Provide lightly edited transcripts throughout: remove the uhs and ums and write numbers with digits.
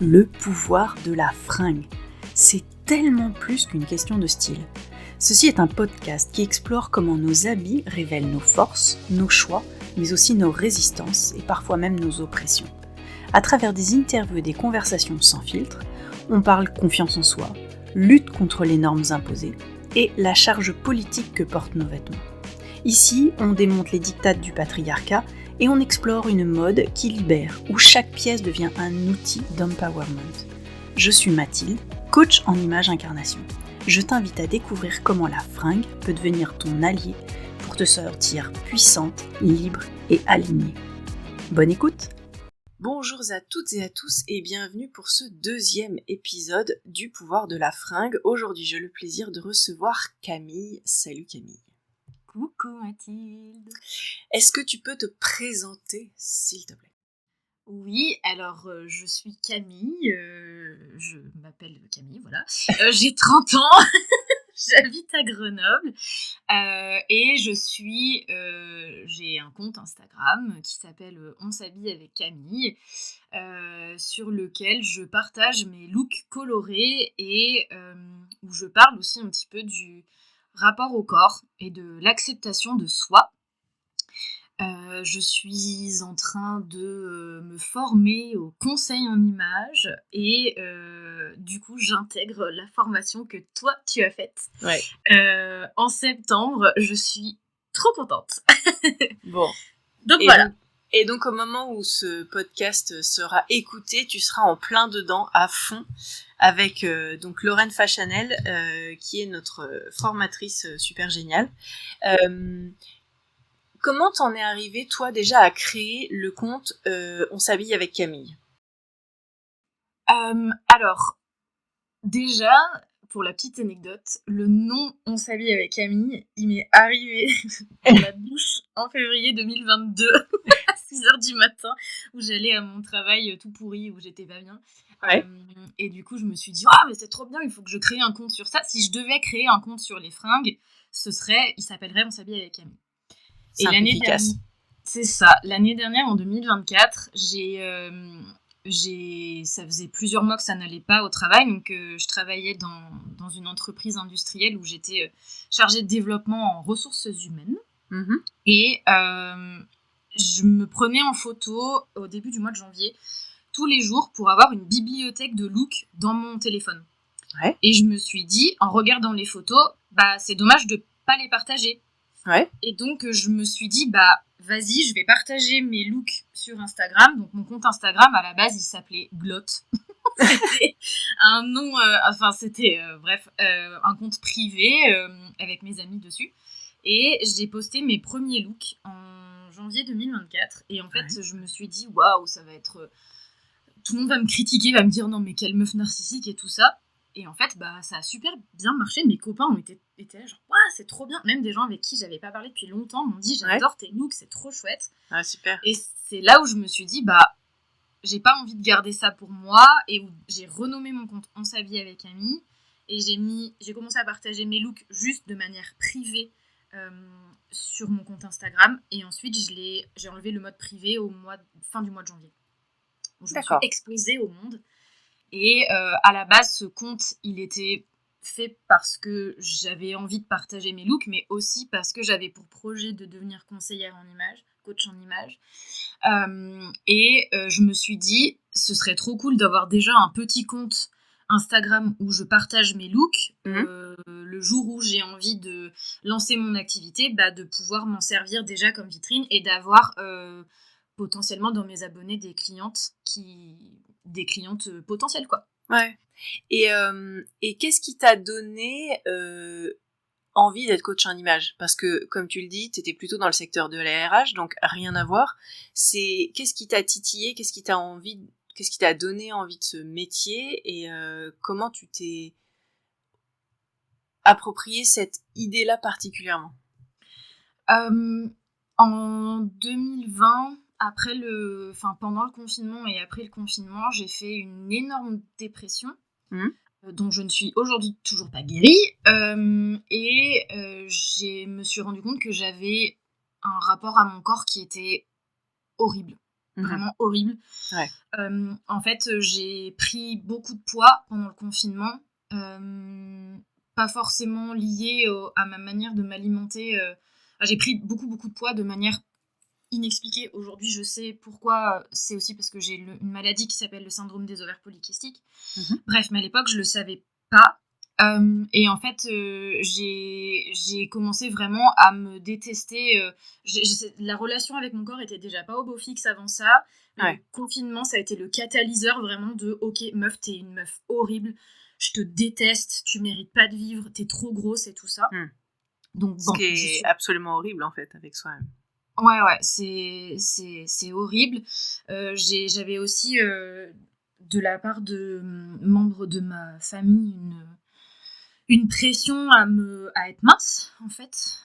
le pouvoir de la fringue. C'est tellement plus qu'une question de style. Ceci est un podcast qui explore comment nos habits révèlent nos forces, nos choix, mais aussi nos résistances et parfois même nos oppressions. À travers des interviews et des conversations sans filtre, on parle confiance en soi, lutte contre les normes imposées et la charge politique que portent nos vêtements. Ici, on démonte les diktats du patriarcat et on explore une mode qui libère, où chaque pièce devient un outil d'empowerment. Je suis Mathilde, coach en image incarnation. Je t'invite à découvrir comment la fringue peut devenir ton allié pour te sortir puissante, libre et alignée. Bonne écoute! Bonjour à toutes et à tous et bienvenue pour ce deuxième épisode du pouvoir de la fringue. Aujourd'hui, j'ai le plaisir de recevoir Camille. Salut Camille. Coucou Mathilde. Est-ce que tu peux te présenter, s'il te plaît? Oui, alors je suis Camille, je m'appelle Camille, voilà. J'ai 30 ans, j'habite à Grenoble et j'ai un compte Instagram qui s'appelle On s'habille avec Camille, sur lequel je partage mes looks colorés et où je parle aussi un petit peu du rapport au corps et de l'acceptation de soi. Je suis en train de me former au conseil en image et du coup j'intègre la formation que toi tu as faite en septembre. Je suis trop contente. Bon. Donc voilà. Et donc au moment où ce podcast sera écouté, tu seras en plein dedans, à fond, avec donc Lorraine Fachanel, qui est notre formatrice super géniale. Comment t'en es arrivée, toi, déjà, à créer le compte On s'habille avec Camille? Alors, déjà, pour la petite anecdote, le nom On s'habille avec Camille, il m'est arrivé dans la bouche en février 2022, à 6h du matin, où j'allais à mon travail tout pourri, où j'étais pas bien. Ouais. Et du coup, je me suis dit, ah, mais c'est trop bien, il faut que je crée un compte sur ça. Si je devais créer un compte sur les fringues, il s'appellerait On s'habille avec Camille. Et l'année dernière, c'est ça. L'année dernière, en 2024, ça faisait plusieurs mois que ça n'allait pas au travail. Donc, je travaillais dans une entreprise industrielle où j'étais chargée de développement en ressources humaines. Mm-hmm. Et je me prenais en photo au début du mois de janvier, tous les jours, pour avoir une bibliothèque de looks dans mon téléphone. Ouais. Et je me suis dit, en regardant les photos, c'est dommage de ne pas les partager. Ouais. Et donc, je me suis dit, vas-y, je vais partager mes looks sur Instagram. Donc, mon compte Instagram, à la base, il s'appelait Glot. C'était un nom, un compte privé avec mes amis dessus. Et j'ai posté mes premiers looks en janvier 2024. Et en fait, je me suis dit, waouh, ça va être... Tout le monde va me critiquer, va me dire, non, mais quelle meuf narcissique et tout ça. Et en fait, ça a super bien marché. Mes copains ont été là, genre, waouh, c'est trop bien. Même des gens avec qui j'avais pas parlé depuis longtemps m'ont dit, j'adore tes looks, c'est trop chouette. Ah, super. Et c'est là où je me suis dit, j'ai pas envie de garder ça pour moi. Et où j'ai renommé mon compte On s'habille avec Camille. Et j'ai commencé à partager mes looks juste de manière privée sur mon compte Instagram. Et ensuite, j'ai enlevé le mode privé fin du mois de janvier. Donc, je me suis exposée au monde. Et à la base, ce compte, il était fait parce que j'avais envie de partager mes looks, mais aussi parce que j'avais pour projet de devenir conseillère en image, coach en image. Et je me suis dit, ce serait trop cool d'avoir déjà un petit compte Instagram où je partage mes looks. Le jour où j'ai envie de lancer mon activité, de pouvoir m'en servir déjà comme vitrine et d'avoir... potentiellement dans mes abonnés des clientes potentielles, quoi. Ouais. Et qu'est-ce qui t'a donné envie d'être coach en image? Parce que, comme tu le dis, t'étais plutôt dans le secteur de la RH, donc rien à voir. Qu'est-ce qui t'a titillé? Qu'est-ce qui t'a donné envie de ce métier? Et comment tu t'es approprié cette idée-là particulièrement? En 2020... pendant le confinement et après le confinement, j'ai fait une énorme dépression dont je ne suis aujourd'hui toujours pas guérie. Je me suis rendu compte que j'avais un rapport à mon corps qui était horrible. vraiment horrible. Ouais. En fait, j'ai pris beaucoup de poids pendant le confinement, pas forcément lié à ma manière de m'alimenter. J'ai pris beaucoup de poids de manière inexpliquée. Aujourd'hui, je sais pourquoi. C'est aussi parce que j'ai une maladie qui s'appelle le syndrome des ovaires polykystiques. Bref, mais à l'époque, je le savais pas. Et en fait, j'ai commencé vraiment à me détester. La relation avec mon corps était déjà pas au beau fixe avant ça. Le confinement, ça a été le catalyseur vraiment de « Ok, meuf, t'es une meuf horrible. Je te déteste. Tu mérites pas de vivre. T'es trop grosse et tout ça. » Donc, Ce qui est absolument horrible, en fait, avec soi-même. Ouais, c'est horrible. J'avais aussi, de la part de membres de ma famille, une pression à être mince, en fait.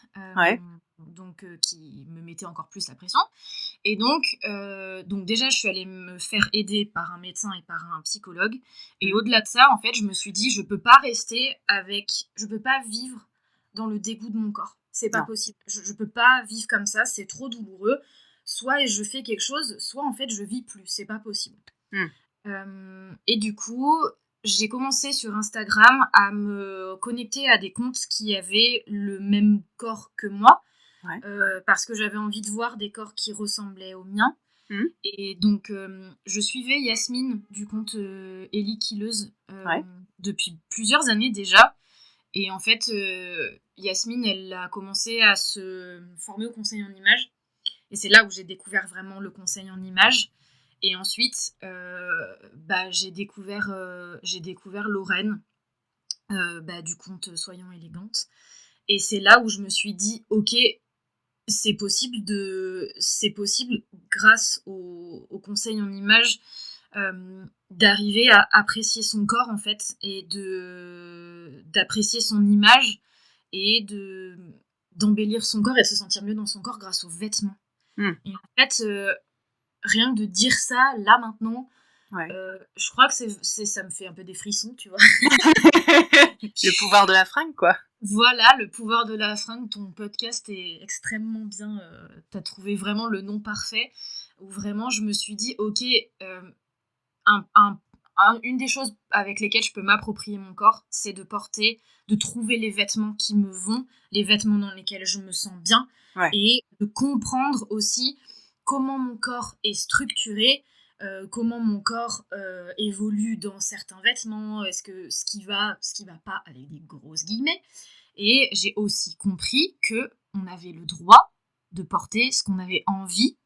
Donc, qui me mettait encore plus la pression. Et donc déjà, je suis allée me faire aider par un médecin et par un psychologue. Et au-delà de ça, en fait, je me suis dit, je peux pas vivre dans le dégoût de mon corps. C'est pas possible. Je peux pas vivre comme ça, c'est trop douloureux. Soit je fais quelque chose, soit en fait je vis plus. C'est pas possible. Et du coup, j'ai commencé sur Instagram à me connecter à des comptes qui avaient le même corps que moi. Parce que j'avais envie de voir des corps qui ressemblaient au mien. Et donc, je suivais Yasmine du compte Ellie Killeuse depuis plusieurs années déjà. Et en fait, Yasmine, elle a commencé à se former au conseil en images. Et c'est là où j'ai découvert vraiment le conseil en images. Et ensuite, j'ai découvert Lorraine du compte Soyons élégantes. Et c'est là où je me suis dit, ok, c'est possible grâce au conseil en images d'arriver à apprécier son corps en fait et d'apprécier son image et d'embellir son corps et de se sentir mieux dans son corps grâce aux vêtements. Et en fait, rien que de dire ça là maintenant, je crois que ça me fait un peu des frissons, tu vois. Le pouvoir de la fringue, quoi. Voilà, le pouvoir de la fringue. Ton podcast est extrêmement bien. T'as trouvé vraiment le nom parfait. Où vraiment, je me suis dit, ok, une des choses avec lesquelles je peux m'approprier mon corps, c'est de trouver les vêtements qui me vont, les vêtements dans lesquels je me sens bien, et de comprendre aussi comment mon corps est structuré, comment mon corps évolue dans certains vêtements, est-ce que ce qui va pas avec des grosses guillemets. Et j'ai aussi compris que on avait le droit de porter ce qu'on avait envie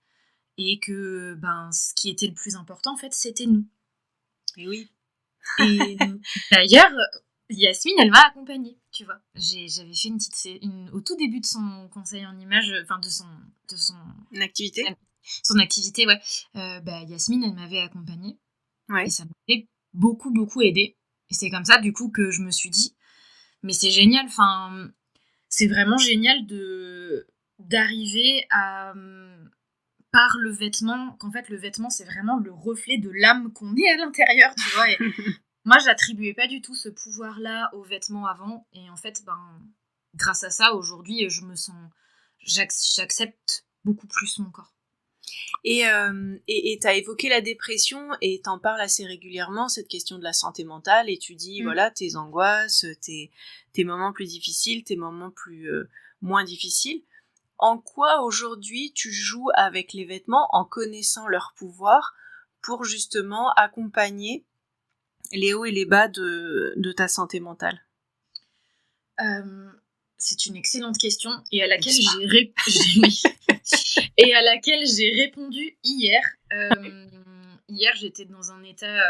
et que ce qui était le plus important en fait, c'était nous. Et oui. Et d'ailleurs, Yasmine, elle m'a accompagnée, tu vois. J'avais fait au tout début de son conseil en images, enfin de son activité. Son activité, ouais. Yasmine, elle m'avait accompagnée. Et ça m'avait beaucoup aidée. Et c'est comme ça, du coup, que je me suis dit, mais c'est génial, enfin, c'est vraiment génial d'arriver à par le vêtement, qu'en fait le vêtement c'est vraiment le reflet de l'âme qu'on est à l'intérieur, tu vois. Et moi j'attribuais pas du tout ce pouvoir là aux vêtements avant, et en fait grâce à ça aujourd'hui j'accepte beaucoup plus mon corps. Et t'as évoqué la dépression et t'en parles assez régulièrement, cette question de la santé mentale, et tu dis voilà, tes angoisses, tes moments plus difficiles, tes moments moins difficiles. En quoi aujourd'hui tu joues avec les vêtements en connaissant leur pouvoir pour justement accompagner les hauts et les bas de ta santé mentale? C'est une excellente question et à laquelle j'ai répondu hier. Hier, j'étais dans un état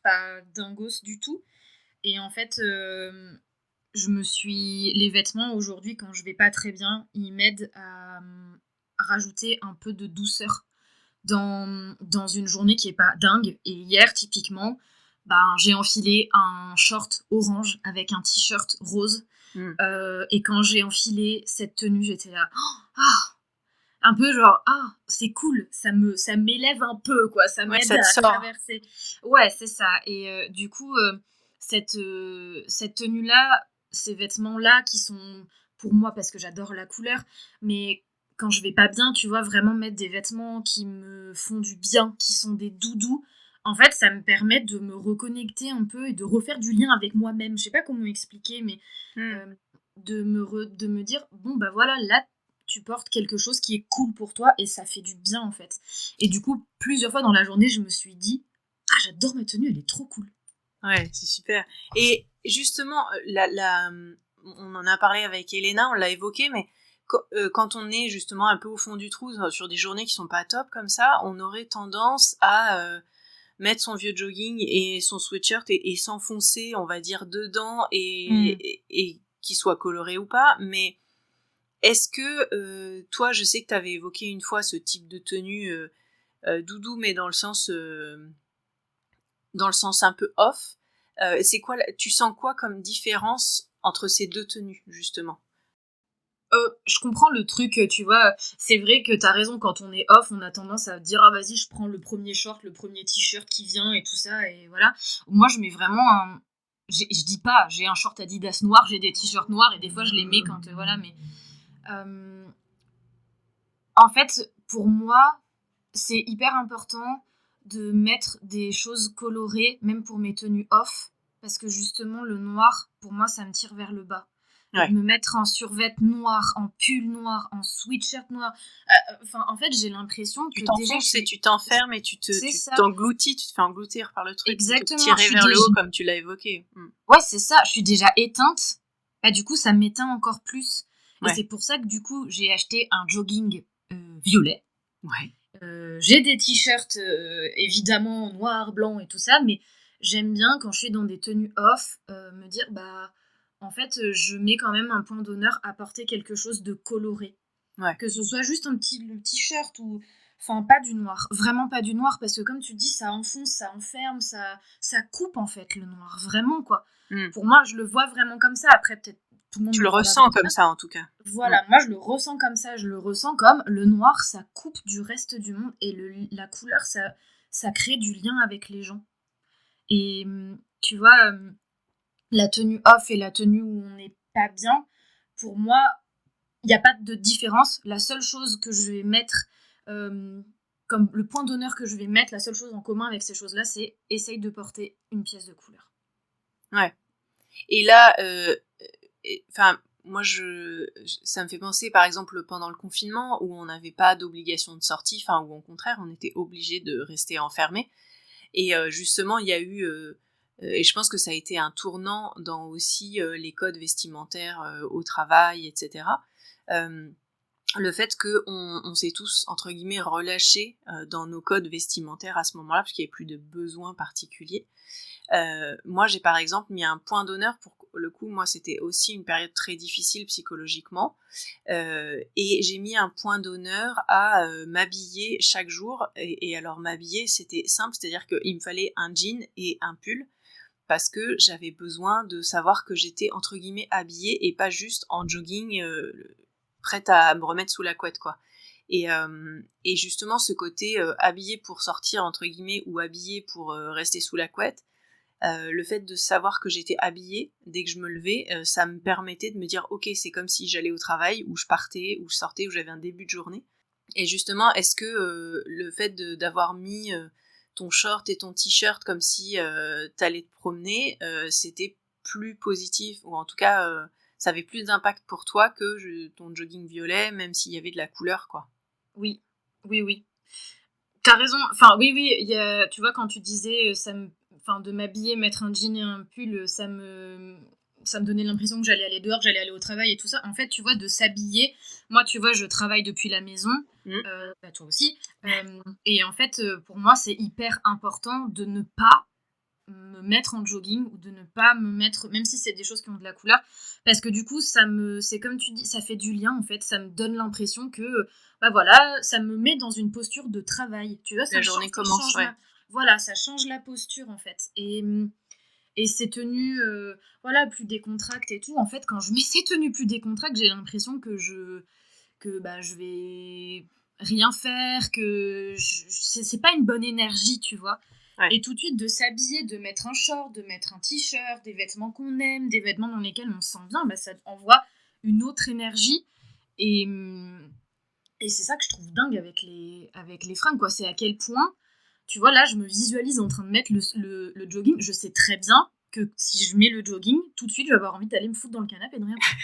pas dingos du tout. Et en fait, les vêtements aujourd'hui, quand je vais pas très bien, ils m'aident à rajouter un peu de douceur dans une journée qui est pas dingue. Et hier, typiquement, j'ai enfilé un short orange avec un t-shirt rose. Et quand j'ai enfilé cette tenue, j'étais là, un peu genre, c'est cool, ça m'élève un peu, quoi, ça m'aide à traverser. Ouais, c'est ça. Et du coup, cette tenue-là, ces vêtements-là qui sont pour moi, parce que j'adore la couleur, mais quand je vais pas bien, tu vois, vraiment mettre des vêtements qui me font du bien, qui sont des doudous. En fait, ça me permet de me reconnecter un peu et de refaire du lien avec moi-même. Je sais pas comment expliquer, mais de me dire, bon, bah voilà, là, tu portes quelque chose qui est cool pour toi et ça fait du bien, en fait. Et du coup, plusieurs fois dans la journée, je me suis dit, ah, j'adore ma tenue, elle est trop cool. Ouais, c'est super. Et justement, on en a parlé avec Elena, on l'a évoqué, mais quand on est justement un peu au fond du trou, sur des journées qui sont pas top comme ça, on aurait tendance à mettre son vieux jogging et son sweatshirt et s'enfoncer, on va dire, dedans et qu'il soit coloré ou pas. Mais est-ce que toi, je sais que tu avais évoqué une fois ce type de tenue doudou, mais dans le sens un peu off. C'est quoi, tu sens quoi comme différence entre ces deux tenues, justement? Je comprends le truc, tu vois, c'est vrai que t'as raison, quand on est off, on a tendance à dire, ah vas-y, je prends le premier short, le premier t-shirt qui vient et tout ça, et voilà. Moi, je mets vraiment je dis pas, j'ai un short Adidas noir, j'ai des t-shirts noirs, et des fois, je les mets quand, voilà, mais... En fait, pour moi, c'est hyper important de mettre des choses colorées, même pour mes tenues off, parce que justement, le noir, pour moi, ça me tire vers le bas. Ouais. Me mettre en survêt noir, en pull noir, en sweatshirt noir. En fait, j'ai l'impression que tu t'enfonces et tu t'enfermes et tu t'engloutis, tu te fais engloutir par le truc. Exactement. Tu te tirer vers le haut, comme tu l'as évoqué. Ouais, c'est ça. Je suis déjà éteinte. Bah, du coup, ça m'éteint encore plus. Ouais. Et c'est pour ça que du coup, j'ai acheté un jogging violet. Ouais. J'ai des t-shirts évidemment noir, blanc et tout ça, mais j'aime bien quand je suis dans des tenues off me dire bah en fait je mets quand même un point d'honneur à porter quelque chose de coloré. Ouais. Que ce soit juste le t-shirt ou enfin pas du noir, vraiment pas du noir parce que comme tu dis ça enfonce, ça enferme, ça coupe en fait le noir, vraiment quoi. Pour moi je le vois vraiment comme ça, après peut-être tout le monde tu le ressens comme ça en tout cas. Voilà, moi je le ressens comme ça, je le ressens comme le noir, ça coupe du reste du monde et la couleur, ça crée du lien avec les gens. Et tu vois, la tenue off et la tenue où on n'est pas bien, pour moi, il n'y a pas de différence. La seule chose que je vais mettre, comme le point d'honneur que je vais mettre, la seule chose en commun avec ces choses-là, c'est essaye de porter une pièce de couleur. Ouais. Et là, moi, ça me fait penser, par exemple, pendant le confinement, où on n'avait pas d'obligation de sortie, où au contraire, on était obligé de rester enfermé. Et justement, il y a eu, et je pense que ça a été un tournant dans aussi les codes vestimentaires au travail, etc. Le fait qu'on s'est tous, entre guillemets, relâchés dans nos codes vestimentaires à ce moment-là, parce qu'il n'y avait plus de besoins particuliers. Moi, j'ai par exemple mis un point d'honneur pour le coup, moi, c'était aussi une période très difficile psychologiquement, et j'ai mis un point d'honneur à m'habiller chaque jour, et alors m'habiller, c'était simple, c'est-à-dire qu'il me fallait un jean et un pull, parce que j'avais besoin de savoir que j'étais, entre guillemets, habillée, et pas juste en jogging, prête à me remettre sous la couette, quoi. Et justement, ce côté habillé pour sortir, entre guillemets, ou habillé pour rester sous la couette, le fait de savoir que j'étais habillée dès que je me levais, ça me permettait de me dire ok, c'est comme si j'allais au travail, ou je partais, ou je sortais, ou j'avais un début de journée. Et justement, est-ce que le fait d'avoir mis ton short et ton t-shirt comme si t'allais te promener, c'était plus positif, ou en tout cas ça avait plus d'impact pour toi que ton jogging violet, même s'il y avait de la couleur, quoi? Oui. T'as raison, enfin oui, tu vois, quand tu disais de m'habiller, mettre un jean et un pull, ça me donnait l'impression que j'allais aller dehors, j'allais aller au travail et tout ça. En fait, tu vois, de s'habiller, moi, tu vois, je travaille depuis la maison, toi aussi, et en fait, pour moi, c'est hyper important de ne pas me mettre en jogging ou de ne pas me mettre, même si c'est des choses qui ont de la couleur, parce que du coup c'est comme tu dis, ça fait du lien en fait, ça me donne l'impression que ça me met dans une posture de travail, tu vois, la journée commence, ouais. Voilà, ça change la posture en fait, et ces tenues plus décontractes et tout, en fait quand je mets ces tenues plus décontractes, j'ai l'impression que je vais rien faire, que c'est pas une bonne énergie, tu vois. Ouais. Et tout de suite, de s'habiller, de mettre un short, de mettre un t-shirt, des vêtements qu'on aime, des vêtements dans lesquels on se sent bien, ça envoie une autre énergie. Et Et c'est ça que je trouve dingue avec les fringues, quoi. C'est à quel point, tu vois, là, je me visualise en train de mettre le jogging. Je sais très bien que si je mets le jogging, tout de suite, je vais avoir envie d'aller me foutre dans le canapé et de rien faire.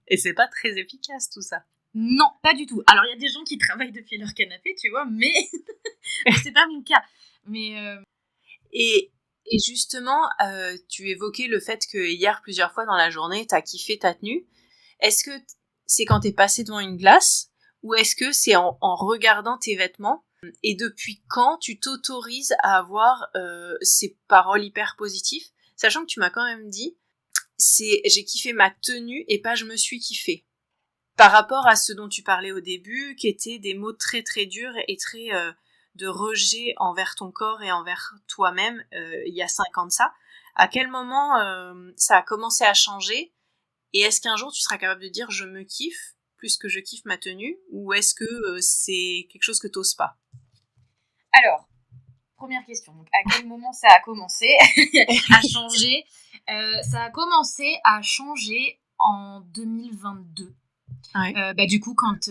Et c'est pas très efficace tout ça. Non, pas du tout. Alors, il y a des gens qui travaillent depuis leur canapé, tu vois, mais c'est pas mon cas. Mais Et justement, tu évoquais le fait que hier, plusieurs fois dans la journée, t'as kiffé ta tenue. Est-ce que c'est quand t'es passé devant une glace ou est-ce que c'est en regardant tes vêtements? Et depuis quand tu t'autorises à avoir ces paroles hyper positives, sachant que tu m'as quand même dit, c'est j'ai kiffé ma tenue et pas je me suis kiffé. Par rapport à ce dont tu parlais au début, qui étaient des mots très très durs et très de rejet envers ton corps et envers toi-même il y a 5 ans de ça, à quel moment ça a commencé à changer? Et est-ce qu'un jour tu seras capable de dire je me kiffe plus que je kiffe ma tenue, ou est-ce que c'est quelque chose que t'oses pas? alors, première question. Donc, à quel moment ça a commencé à changer? Ça a commencé à changer en 2022. Ouais. Du coup, quand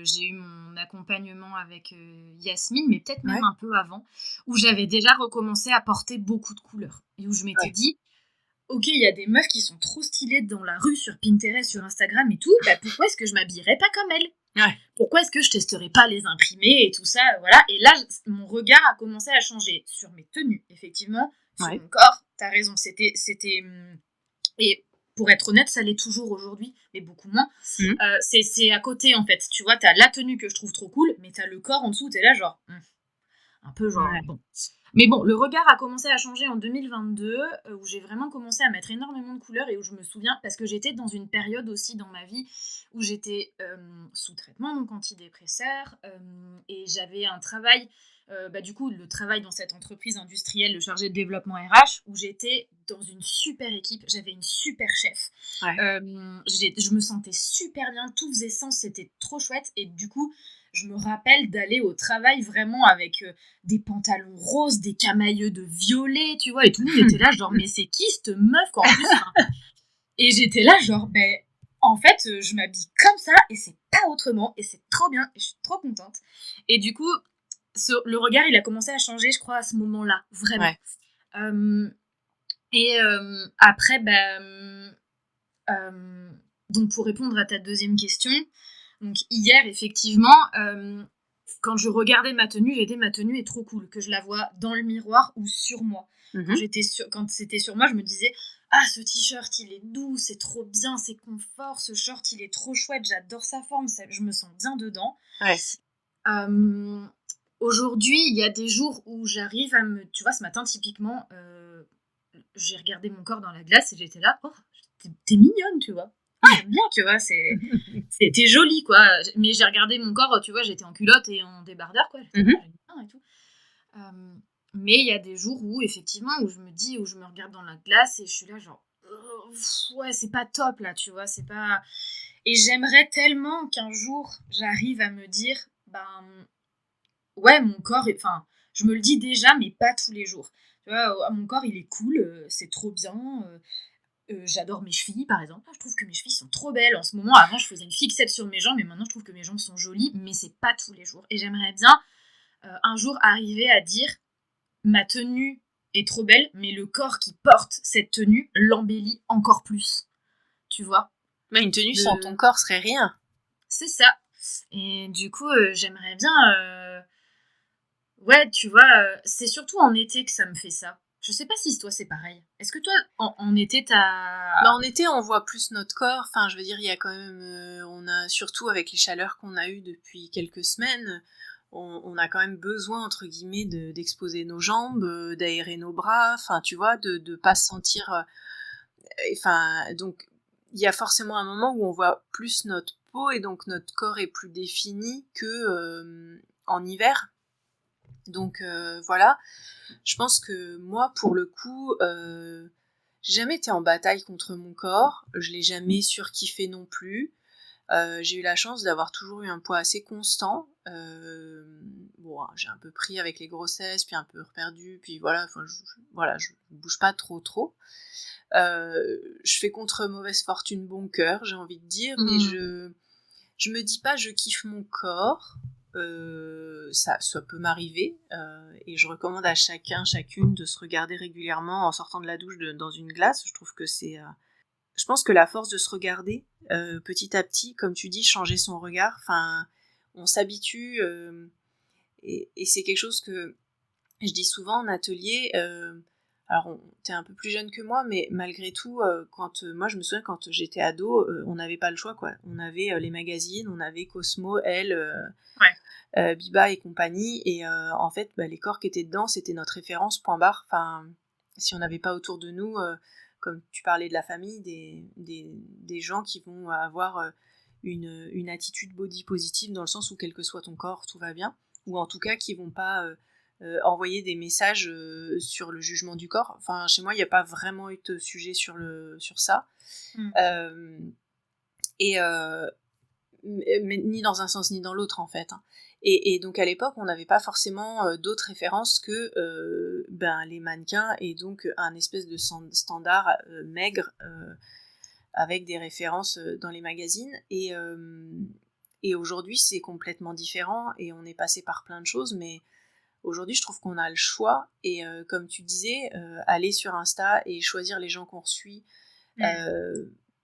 j'ai eu mon accompagnement avec Yasmine, mais peut-être même un peu avant, où j'avais déjà recommencé à porter beaucoup de couleurs. Et où je m'étais dit, ok, il y a des meufs qui sont trop stylées dans la rue, sur Pinterest, sur Instagram et tout, pourquoi est-ce que je m'habillerais pas comme elles? Pourquoi est-ce que je testerais pas les imprimer et tout ça, voilà. Et là, mon regard a commencé à changer sur mes tenues, effectivement, sur mon corps. T'as raison, c'était et pour être honnête, ça l'est toujours aujourd'hui, mais beaucoup moins. C'est à côté, en fait. Tu vois, t'as la tenue que je trouve trop cool, mais t'as le corps en dessous, t'es là genre... un peu genre... Bon. Mais bon, le regard a commencé à changer en 2022, où j'ai vraiment commencé à mettre énormément de couleurs et où je me souviens, parce que j'étais dans une période aussi dans ma vie où j'étais sous traitement, donc antidépresseur, et j'avais un travail, du coup, le travail dans cette entreprise industrielle, le chargé de développement RH, où j'étais dans une super équipe, j'avais une super chef. Je me sentais super bien, tout faisait sens, c'était trop chouette, et du coup, je me rappelle d'aller au travail vraiment avec des pantalons roses, des camailleux de violet, tu vois, et tout le monde était là genre, mais c'est qui cette meuf quoi, en plus Et j'étais là genre, en fait, je m'habille comme ça et c'est pas autrement et c'est trop bien et je suis trop contente. Et du coup, le regard, il a commencé à changer, je crois, à ce moment-là, vraiment. Après, donc pour répondre à ta deuxième question, donc hier, effectivement, quand je regardais ma tenue, j'ai dit ma tenue est trop cool, que je la vois dans le miroir ou sur moi. Quand c'était sur moi, je me disais ah, ce t-shirt, il est doux, c'est trop bien, c'est confort, ce short, il est trop chouette, j'adore sa forme, je me sens bien dedans. Aujourd'hui, il y a des jours où j'arrive à me... Tu vois, ce matin, typiquement, j'ai regardé mon corps dans la glace et j'étais là, oh, t'es mignonne, tu vois. J'aime bien, tu vois, c'était joli, quoi. Mais j'ai regardé mon corps, tu vois, j'étais en culotte et en débardeur, quoi. J'étais bien et tout. Mais il y a des jours où, effectivement, où je me regarde dans la glace et je suis là, genre, ouais, c'est pas top, là, tu vois, c'est pas... Et j'aimerais tellement qu'un jour, j'arrive à me dire, ouais, mon corps, enfin, je me le dis déjà, mais pas tous les jours. Tu vois, mon corps, il est cool, c'est trop bien. J'adore mes chevilles, par exemple. Je trouve que mes chevilles sont trop belles. En ce moment, avant, je faisais une fixette sur mes jambes, mais maintenant, je trouve que mes jambes sont jolies, mais c'est pas tous les jours. Et j'aimerais bien, un jour, arriver à dire, ma tenue est trop belle, mais le corps qui porte cette tenue l'embellit encore plus. Tu vois? Mais une tenue sans ton corps serait rien. C'est ça. Et du coup, j'aimerais bien... Ouais, tu vois, c'est surtout en été que ça me fait ça. Je sais pas si toi c'est pareil. Est-ce que toi, en été, t'as... En été, on voit plus notre corps. Enfin, je veux dire, il y a quand même... on a, surtout avec les chaleurs qu'on a eues depuis quelques semaines, on a quand même besoin, entre guillemets, d'exposer nos jambes, d'aérer nos bras, enfin, tu vois, de pas se sentir... Enfin, donc, il y a forcément un moment où on voit plus notre peau et donc notre corps est plus défini que en hiver. Donc voilà, je pense que moi, pour le coup, j'ai jamais été en bataille contre mon corps, je l'ai jamais surkiffé non plus. J'ai eu la chance d'avoir toujours eu un poids assez constant. Bon, j'ai un peu pris avec les grossesses, puis un peu reperdu, puis voilà, je bouge pas trop. Je fais contre mauvaise fortune bon cœur, j'ai envie de dire, mais je me dis pas je kiffe mon corps. Ça peut m'arriver et je recommande à chacune de se regarder régulièrement en sortant de la douche dans une glace. Je trouve que je pense que la force de se regarder petit à petit, comme tu dis, changer son regard, enfin, on s'habitue et c'est quelque chose que je dis souvent en atelier. Alors, t'es un peu plus jeune que moi, mais malgré tout, moi je me souviens quand j'étais ado, on n'avait pas le choix, quoi. On avait les magazines, on avait Cosmo, Elle, Biba et compagnie, et en fait, les corps qui étaient dedans, c'était notre référence, point barre. Enfin, si on n'avait pas autour de nous, comme tu parlais de la famille, des gens qui vont avoir une attitude body positive, dans le sens où quel que soit ton corps, tout va bien, ou en tout cas qui vont pas envoyer des messages sur le jugement du corps. Enfin, chez moi, il n'y a pas vraiment eu de sujet sur ça. Mais ni dans un sens ni dans l'autre, en fait. Et donc, à l'époque, on n'avait pas forcément d'autres références que les mannequins, et donc un espèce de standard maigre avec des références dans les magazines. Et aujourd'hui, c'est complètement différent, et on est passé par plein de choses, mais aujourd'hui, je trouve qu'on a le choix, et comme tu disais, aller sur Insta et choisir les gens qu'on suit,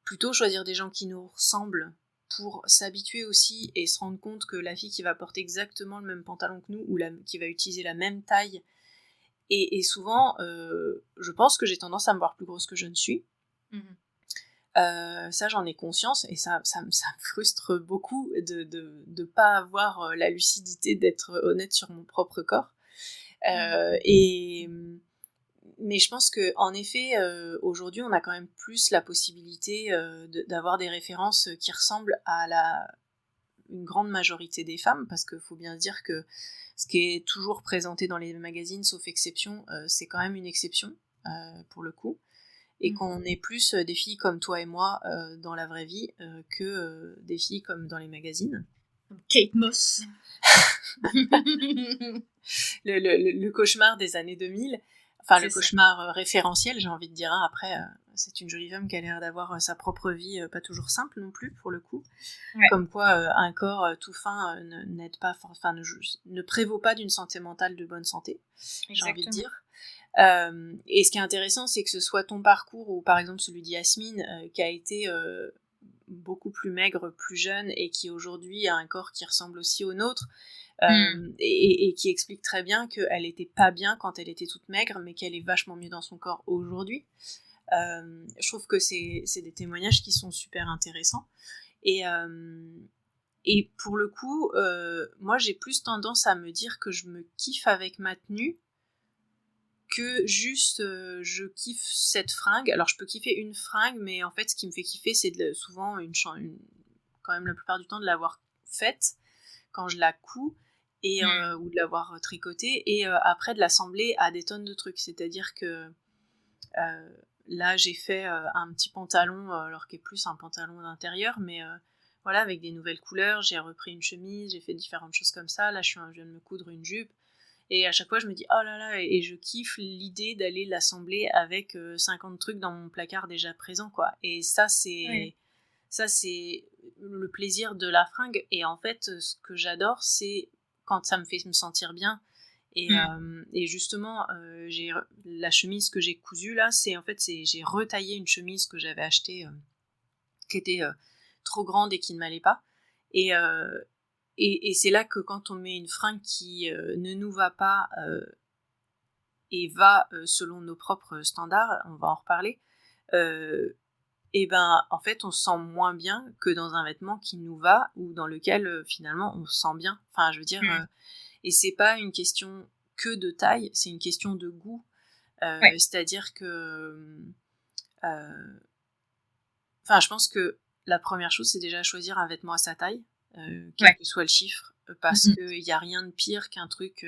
plutôt choisir des gens qui nous ressemblent, pour s'habituer aussi et se rendre compte que la fille qui va porter exactement le même pantalon que nous, ou qui va utiliser la même taille, et souvent, je pense que j'ai tendance à me voir plus grosse que je ne suis. Ça, j'en ai conscience, et ça me frustre beaucoup de pas avoir la lucidité d'être honnête sur mon propre corps. Mais je pense que, en effet, aujourd'hui, on a quand même plus la possibilité d'avoir des références qui ressemblent à une grande majorité des femmes, parce qu'il faut bien dire que ce qui est toujours présenté dans les magazines, sauf exception, c'est quand même une exception, pour le coup. Et qu'on est plus des filles comme toi et moi dans la vraie vie que des filles comme dans les magazines. Kate Moss. le cauchemar des années 2000. Enfin, C'est le cauchemar référentiel, j'ai envie de dire. Après, c'est une jolie femme qui a l'air d'avoir sa propre vie, pas toujours simple non plus, pour le coup. Ouais. Comme quoi, un corps tout fin n'aide pas, ne prévaut pas d'une santé mentale de bonne santé, j'ai envie de dire. Et ce qui est intéressant, c'est que ce soit ton parcours, ou par exemple celui d'Yasmine, qui a été beaucoup plus maigre, plus jeune, et qui aujourd'hui a un corps qui ressemble aussi au nôtre, et qui explique très bien qu'elle était pas bien quand elle était toute maigre, mais qu'elle est vachement mieux dans son corps aujourd'hui. Je trouve que c'est des témoignages qui sont super intéressants. Et pour le coup, moi j'ai plus tendance à me dire que je me kiffe avec ma tenue, que juste je kiffe cette fringue. Alors je peux kiffer une fringue, mais en fait ce qui me fait kiffer, c'est souvent quand même la plupart du temps de l'avoir faite quand je la couds, et ou de l'avoir tricotée, et après de l'assembler à des tonnes de trucs. C'est-à-dire que là j'ai fait un petit pantalon, alors qui est plus un pantalon d'intérieur, mais voilà, avec des nouvelles couleurs. J'ai repris une chemise, j'ai fait différentes choses comme ça. Là je viens de me coudre une jupe. Et à chaque fois, je me dis, oh là là, et je kiffe l'idée d'aller l'assembler avec 50 trucs dans mon placard déjà présent, quoi. Et ça, c'est le plaisir de la fringue. Et en fait, ce que j'adore, c'est quand ça me fait me sentir bien. Et justement, la chemise que j'ai cousue là, j'ai retaillé une chemise que j'avais achetée, qui était trop grande et qui ne m'allait pas. Et c'est là que quand on met une fringue qui ne nous va pas et va selon nos propres standards, on va en reparler, et en fait on se sent moins bien que dans un vêtement qui nous va, ou dans lequel finalement on se sent bien. Enfin, je veux dire, et c'est pas une question que de taille, c'est une question de goût. C'est-à-dire que je pense que la première chose, c'est déjà choisir un vêtement à sa taille, quel que soit le chiffre, parce qu'il n'y a rien de pire qu'un truc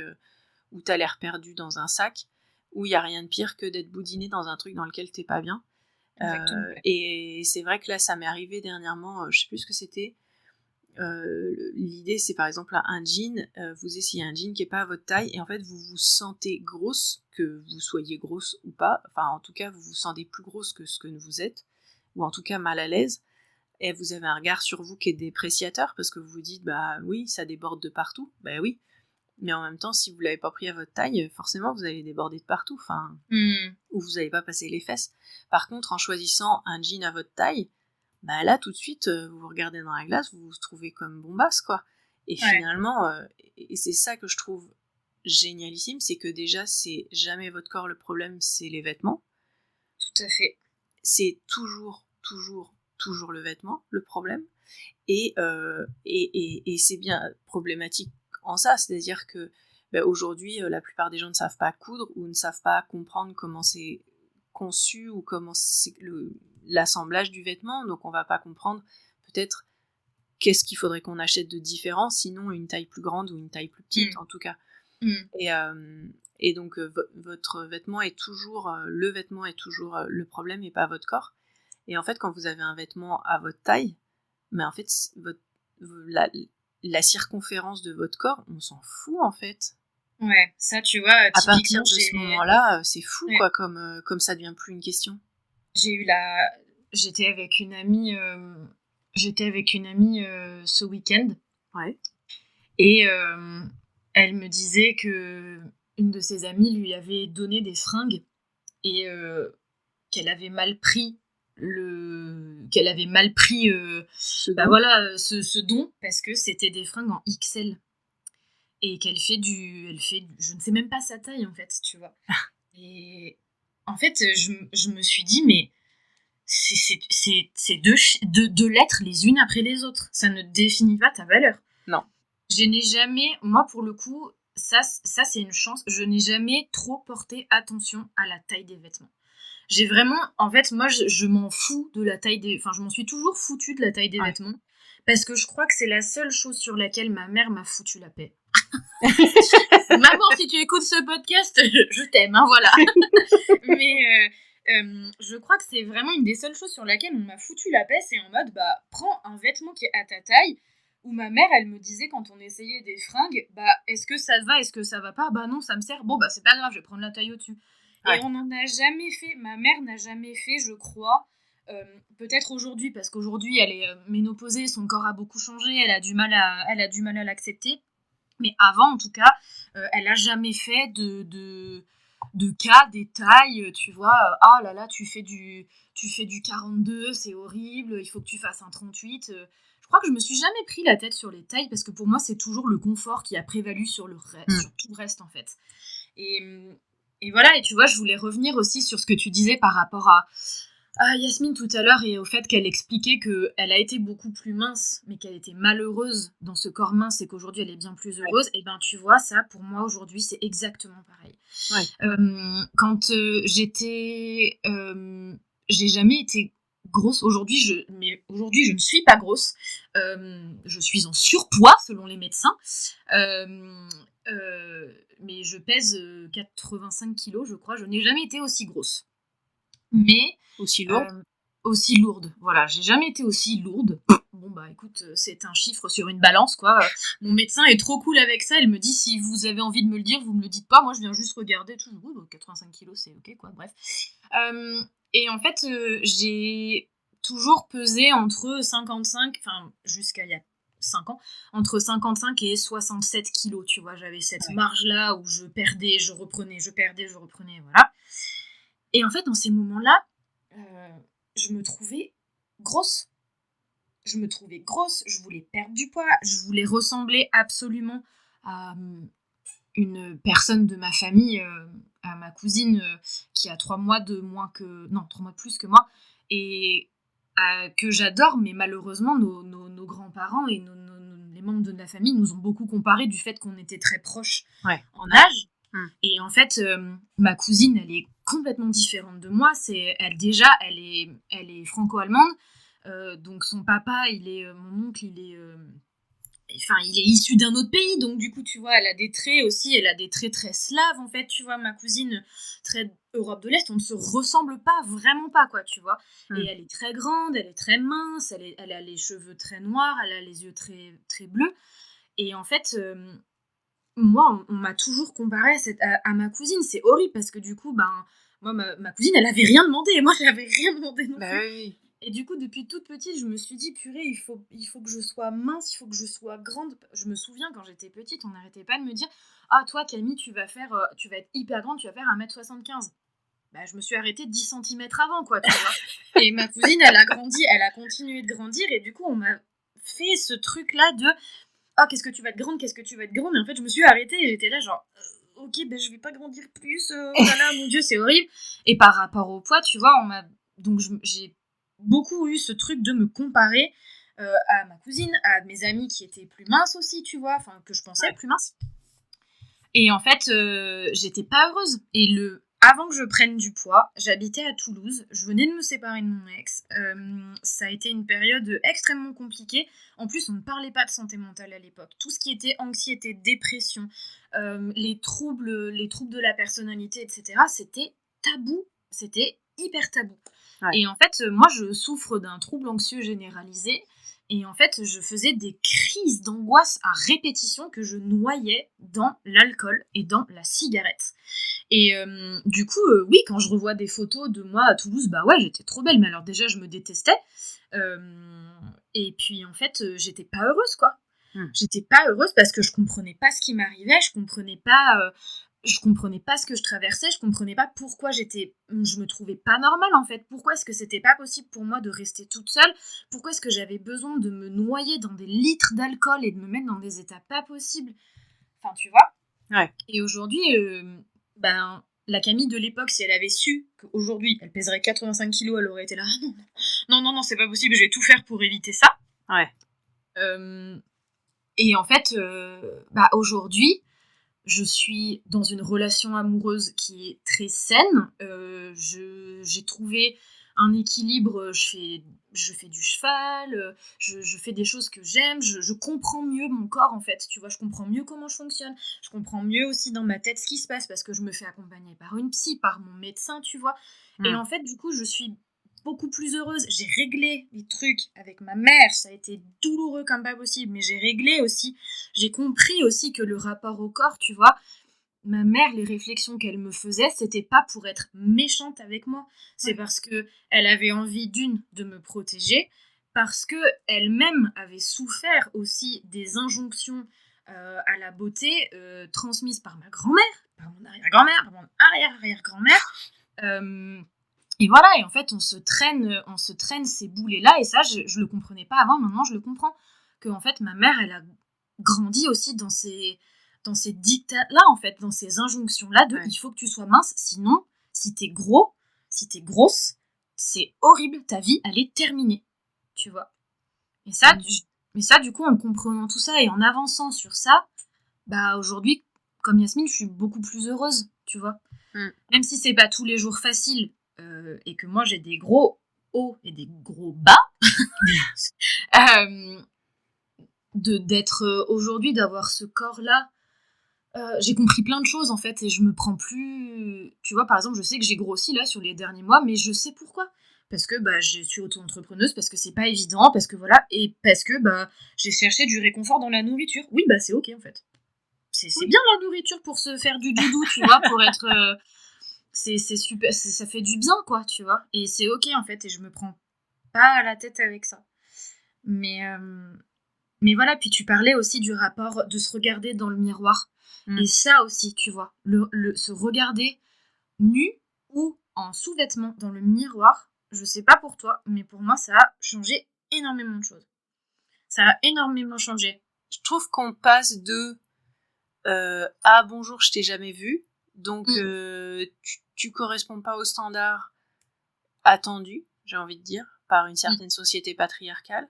où tu as l'air perdu dans un sac, où il n'y a rien de pire que d'être boudiné dans un truc dans lequel tu n'es pas bien. Et c'est vrai que là, ça m'est arrivé dernièrement, je ne sais plus ce que c'était. L'idée, c'est par exemple un jean, vous essayez un jean qui n'est pas à votre taille, et en fait vous vous sentez grosse, que vous soyez grosse ou pas, enfin en tout cas vous vous sentez plus grosse que ce que vous êtes, ou en tout cas mal à l'aise. et vous avez un regard sur vous qui est dépréciateur parce que vous vous dites bah oui, ça déborde de partout. Bah oui. Mais en même temps, si vous l'avez pas pris à votre taille, forcément vous allez déborder de partout, ou vous n'allez pas passer les fesses. Par contre, en choisissant un jean à votre taille, bah là tout de suite, vous vous regardez dans la glace, vous vous trouvez comme bombasse, quoi. Et finalement, et c'est ça que je trouve génialissime, c'est que déjà c'est jamais votre corps le problème, c'est les vêtements. Tout à fait. C'est toujours le vêtement le problème. Et c'est bien problématique en ça, c'est-à-dire que aujourd'hui, la plupart des gens ne savent pas coudre ou ne savent pas comprendre comment c'est conçu ou comment c'est l'assemblage du vêtement, donc on va pas comprendre peut-être qu'est-ce qu'il faudrait qu'on achète de différent, sinon une taille plus grande ou une taille plus petite en tout cas. Et donc votre vêtement est toujours le vêtement est toujours le problème et pas votre corps. Et en fait, quand vous avez un vêtement à votre taille, mais en fait la circonférence de votre corps, on s'en fout en fait. Ouais, ça tu vois, à partir de ce moment-là, c'est fou quoi, comme ça devient plus une question. J'étais avec une amie ce week-end. Ouais. Et elle me disait que une de ses amies lui avait donné des fringues et qu'elle avait mal pris ce don parce que c'était des fringues en XL et qu'elle fait je ne sais même pas sa taille en fait, tu vois. Et en fait je me suis dit mais c'est deux lettres les unes après les autres, ça ne définit pas ta valeur. Non. Je n'ai jamais, moi pour le coup, ça c'est une chance, je n'ai jamais trop porté attention à la taille des vêtements. J'ai vraiment, en fait, moi je m'en fous de la taille des... Enfin, je m'en suis toujours foutue de la taille des vêtements, parce que je crois que c'est la seule chose sur laquelle ma mère m'a foutu la paix. Maman, si tu écoutes ce podcast, je t'aime, hein, voilà. Mais je crois que c'est vraiment une des seules choses sur laquelle on m'a foutu la paix, c'est en mode, bah, prends un vêtement qui est à ta taille, où ma mère, elle me disait quand on essayait des fringues, bah, est-ce que ça te va, est-ce que ça va pas? Bah non, ça me sert, bon, bah c'est pas grave, je vais prendre la taille au-dessus. Et on n'en a jamais fait, ma mère n'a jamais fait, je crois, peut-être aujourd'hui, parce qu'aujourd'hui elle est ménopausée, son corps a beaucoup changé, elle a du mal à l'accepter, mais avant en tout cas, elle a jamais fait de cas, des tailles, tu vois, ah là là, tu fais du 42, c'est horrible, il faut que tu fasses un 38. Je crois que je me suis jamais pris la tête sur les tailles, parce que pour moi c'est toujours le confort qui a prévalu sur sur tout le reste en fait. Et voilà, et tu vois, je voulais revenir aussi sur ce que tu disais par rapport à Yasmine tout à l'heure et au fait qu'elle expliquait qu'elle a été beaucoup plus mince, mais qu'elle était malheureuse dans ce corps mince et qu'aujourd'hui elle est bien plus heureuse. Et ben tu vois, ça pour moi aujourd'hui c'est exactement pareil. Quand j'ai jamais été grosse. Aujourd'hui je ne suis pas grosse. Je suis en surpoids selon les médecins. Mais je pèse 85 kilos, je crois. Je n'ai jamais été aussi grosse. Mais aussi lourde. Voilà, j'ai jamais été aussi lourde. Bon bah écoute, c'est un chiffre sur une balance quoi. Mon médecin est trop cool avec ça. Elle me dit si vous avez envie de me le dire, vous me le dites pas. Moi je viens juste regarder tout. Oui, bah, 85 kilos c'est ok quoi. Bref. Et en fait j'ai toujours pesé entre 55, enfin jusqu'à il y a 5 ans, entre 55 et 67 kilos, tu vois, j'avais cette marge-là où je perdais, je reprenais, voilà. Et en fait, dans ces moments-là, je me trouvais grosse. Je voulais perdre du poids, je voulais ressembler absolument à une personne de ma famille, à ma cousine qui a 3 mois de plus que moi, et que j'adore, mais malheureusement nos grands-parents et les membres de la famille nous ont beaucoup comparé du fait qu'on était très proches en âge. Et en fait ma cousine elle est complètement différente de moi. Elle est franco-allemande, donc son papa mon oncle il est issu d'un autre pays, donc du coup tu vois elle a des traits très slaves en fait, tu vois, ma cousine très Europe de l'Est, on ne se ressemble pas, vraiment pas quoi, tu vois. Et elle est très grande, elle est très mince, elle a les cheveux très noirs, elle a les yeux très, très bleus, et en fait moi on m'a toujours comparé à ma cousine. C'est horrible parce que du coup moi ma cousine elle avait rien demandé et moi j'avais rien demandé non plus. Oui. Et du coup, depuis toute petite, je me suis dit, purée, il faut que je sois mince, il faut que je sois grande. Je me souviens, quand j'étais petite, on n'arrêtait pas de me dire, ah, toi, Camille, tu vas être hyper grande, tu vas faire 1m75. Bah, je me suis arrêtée 10 centimètres avant, quoi, tu vois. Et ma cousine, elle a grandi, elle a continué de grandir, et du coup, on m'a fait ce truc-là de, ah, qu'est-ce que tu vas être grande, qu'est-ce que tu vas être grande. Et en fait, je me suis arrêtée, et j'étais là, genre, ok, ben je vais pas grandir plus, oh là là, mon Dieu, c'est horrible. Et par rapport au poids, tu vois, donc j'ai beaucoup eu ce truc de me comparer à ma cousine, à mes amis qui étaient plus minces aussi, tu vois, enfin, que je pensais plus minces. Et en fait, j'étais pas heureuse. Et avant que je prenne du poids, j'habitais à Toulouse. Je venais de me séparer de mon ex. Ça a été une période extrêmement compliquée. En plus, on ne parlait pas de santé mentale à l'époque. Tout ce qui était anxiété, dépression, les troubles de la personnalité, etc., c'était tabou. C'était hyper tabou. Ouais. Et en fait, moi, je souffre d'un trouble anxieux généralisé. Et en fait, je faisais des crises d'angoisse à répétition que je noyais dans l'alcool et dans la cigarette. Et du coup, oui, quand je revois des photos de moi à Toulouse, bah ouais, j'étais trop belle. Mais alors déjà, je me détestais. Et puis, en fait, j'étais pas heureuse, quoi. J'étais pas heureuse parce que je comprenais pas ce qui m'arrivait. Je comprenais pas ce que je traversais, je comprenais pas pourquoi je me trouvais pas normale en fait. Pourquoi est-ce que c'était pas possible pour moi de rester toute seule? Pourquoi est-ce que j'avais besoin de me noyer dans des litres d'alcool et de me mettre dans des états pas possibles? Enfin, tu vois? Ouais. Et aujourd'hui, la Camille de l'époque, si elle avait su qu'aujourd'hui elle pèserait 85 kilos, elle aurait été là, non, c'est pas possible, je vais tout faire pour éviter ça. Ouais. Et en fait, aujourd'hui, je suis dans une relation amoureuse qui est très saine. J'ai trouvé un équilibre. Je fais du cheval. Je fais des choses que j'aime. Je comprends mieux mon corps, en fait. Tu vois, je comprends mieux comment je fonctionne. Je comprends mieux aussi dans ma tête ce qui se passe parce que je me fais accompagner par une psy, par mon médecin, tu vois. Et en fait, du coup, je suis beaucoup plus heureuse. J'ai réglé les trucs avec ma mère. Ça a été douloureux comme pas possible, mais j'ai réglé aussi. J'ai compris aussi que le rapport au corps, tu vois, ma mère, les réflexions qu'elle me faisait, c'était pas pour être méchante avec moi. C'est parce que elle avait envie de me protéger, parce que elle-même avait souffert aussi des injonctions à la beauté transmises par ma grand-mère, par mon arrière-grand-mère, par mon arrière-arrière-grand-mère. Et voilà, et en fait, on se traîne ces boulets-là, et ça, je le comprenais pas avant, maintenant je le comprends. Que en fait, ma mère, elle a grandi aussi dans ces dictats-là, en fait, dans ces injonctions-là de il faut que tu sois mince, sinon, si t'es gros, si t'es grosse, c'est horrible, ta vie, elle est terminée, tu vois. Et ça, du coup, en comprenant tout ça et en avançant sur ça, bah aujourd'hui, comme Yasmine, je suis beaucoup plus heureuse, tu vois. Même si c'est pas tous les jours facile, et que moi j'ai des gros hauts et des gros bas, d'être aujourd'hui, d'avoir ce corps-là, j'ai compris plein de choses en fait, et je me prends plus. Tu vois, par exemple, je sais que j'ai grossi là sur les derniers mois, mais je sais pourquoi. Parce que je suis auto-entrepreneuse, parce que c'est pas évident, parce que voilà, et parce que j'ai cherché du réconfort dans la nourriture. Oui, c'est ok en fait. C'est bien la nourriture pour se faire du doudou, tu vois, pour être. C'est super, ça fait du bien, quoi, tu vois. Et c'est ok, en fait, et je me prends pas à la tête avec ça. Mais voilà, puis tu parlais aussi du rapport de se regarder dans le miroir. Et ça aussi, tu vois, se regarder nu ou en sous-vêtements dans le miroir, je sais pas pour toi, mais pour moi, ça a changé énormément de choses. Ça a énormément changé. Je trouve qu'on passe de ah bonjour, je t'ai jamais vu, donc tu corresponds pas aux standards attendus, j'ai envie de dire, par une certaine société patriarcale,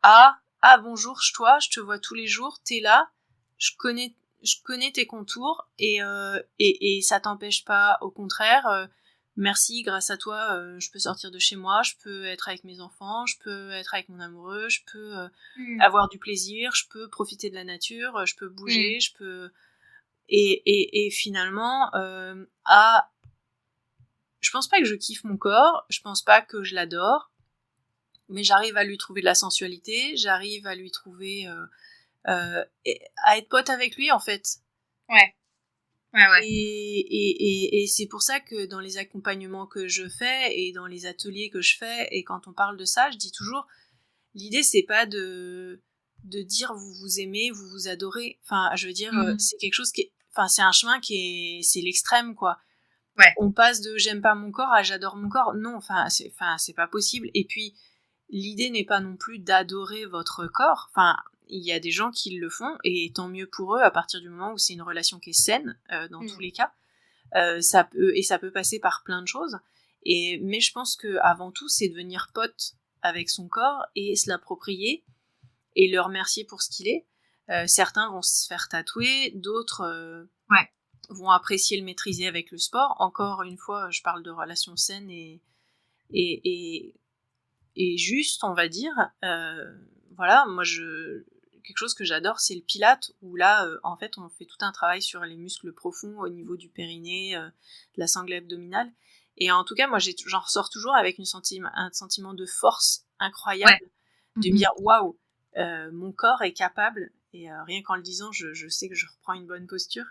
à ah bonjour, je te vois tous les jours, t'es là, je connais tes contours, et ça t'empêche pas, au contraire, merci, grâce à toi, je peux sortir de chez moi, je peux être avec mes enfants, je peux être avec mon amoureux, je peux avoir du plaisir, je peux profiter de la nature, je peux bouger, je peux... Et finalement, je pense pas que je kiffe mon corps, je pense pas que je l'adore, mais j'arrive à lui trouver de la sensualité, j'arrive à lui trouver... à être pote avec lui, en fait. Ouais. Ouais. Et c'est pour ça que dans les accompagnements que je fais et dans les ateliers que je fais, et quand on parle de ça, je dis toujours, l'idée c'est pas de dire vous vous aimez, vous vous adorez. Enfin, je veux dire, c'est quelque chose qui est... Enfin, c'est un chemin qui est... C'est l'extrême, quoi. Ouais. On passe de j'aime pas mon corps à j'adore mon corps. Non, c'est pas possible. Et puis, l'idée n'est pas non plus d'adorer votre corps. Enfin, il y a des gens qui le font, et tant mieux pour eux, à partir du moment où c'est une relation qui est saine, dans tous les cas. Ça peut passer par plein de choses. Mais je pense que avant tout, c'est devenir pote avec son corps et se l'approprier et le remercier pour ce qu'il est. Certains vont se faire tatouer, d'autres vont apprécier le maîtriser avec le sport. Encore une fois, je parle de relations saines et juste, on va dire. Voilà, moi, quelque chose que j'adore, c'est le pilate, où là, en fait, on fait tout un travail sur les muscles profonds au niveau du périnée, de la sangle abdominale. Et en tout cas, moi, j'en ressors toujours avec un sentiment de force incroyable, de me dire, waouh, mon corps est capable, et rien qu'en le disant, je sais que je reprends une bonne posture,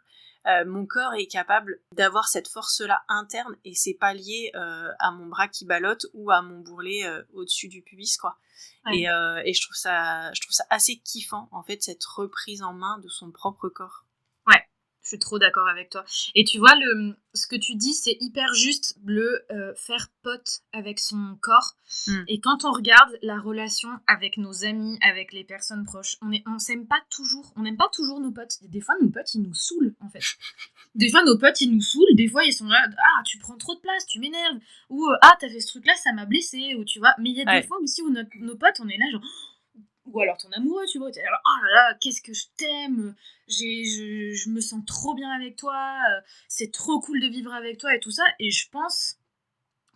mon corps est capable d'avoir cette force-là interne, et c'est pas lié à mon bras qui ballotte ou à mon bourrelet au-dessus du pubis, quoi. Ouais. Et je trouve ça assez kiffant, en fait, cette reprise en main de son propre corps. Ouais, je suis trop d'accord avec toi. Et tu vois, ce que tu dis, c'est hyper juste, le faire pote avec son corps. Et quand on regarde la relation avec nos amis, avec les personnes proches, on s'aime pas toujours. On n'aime pas toujours nos potes. Des fois, nos potes, ils nous saoulent, en fait. Des fois, nos potes, ils nous saoulent. Des fois, ils sont là, ah, tu prends trop de place, tu m'énerves. Ou, ah, t'as fait ce truc-là, ça m'a blessé. Ou tu vois, mais il y a des fois aussi où nos potes, on est là, genre... Ou alors ton amoureux, tu vois, t'es là, oh là là, qu'est-ce que je t'aime, je me sens trop bien avec toi, c'est trop cool de vivre avec toi et tout ça. Et je pense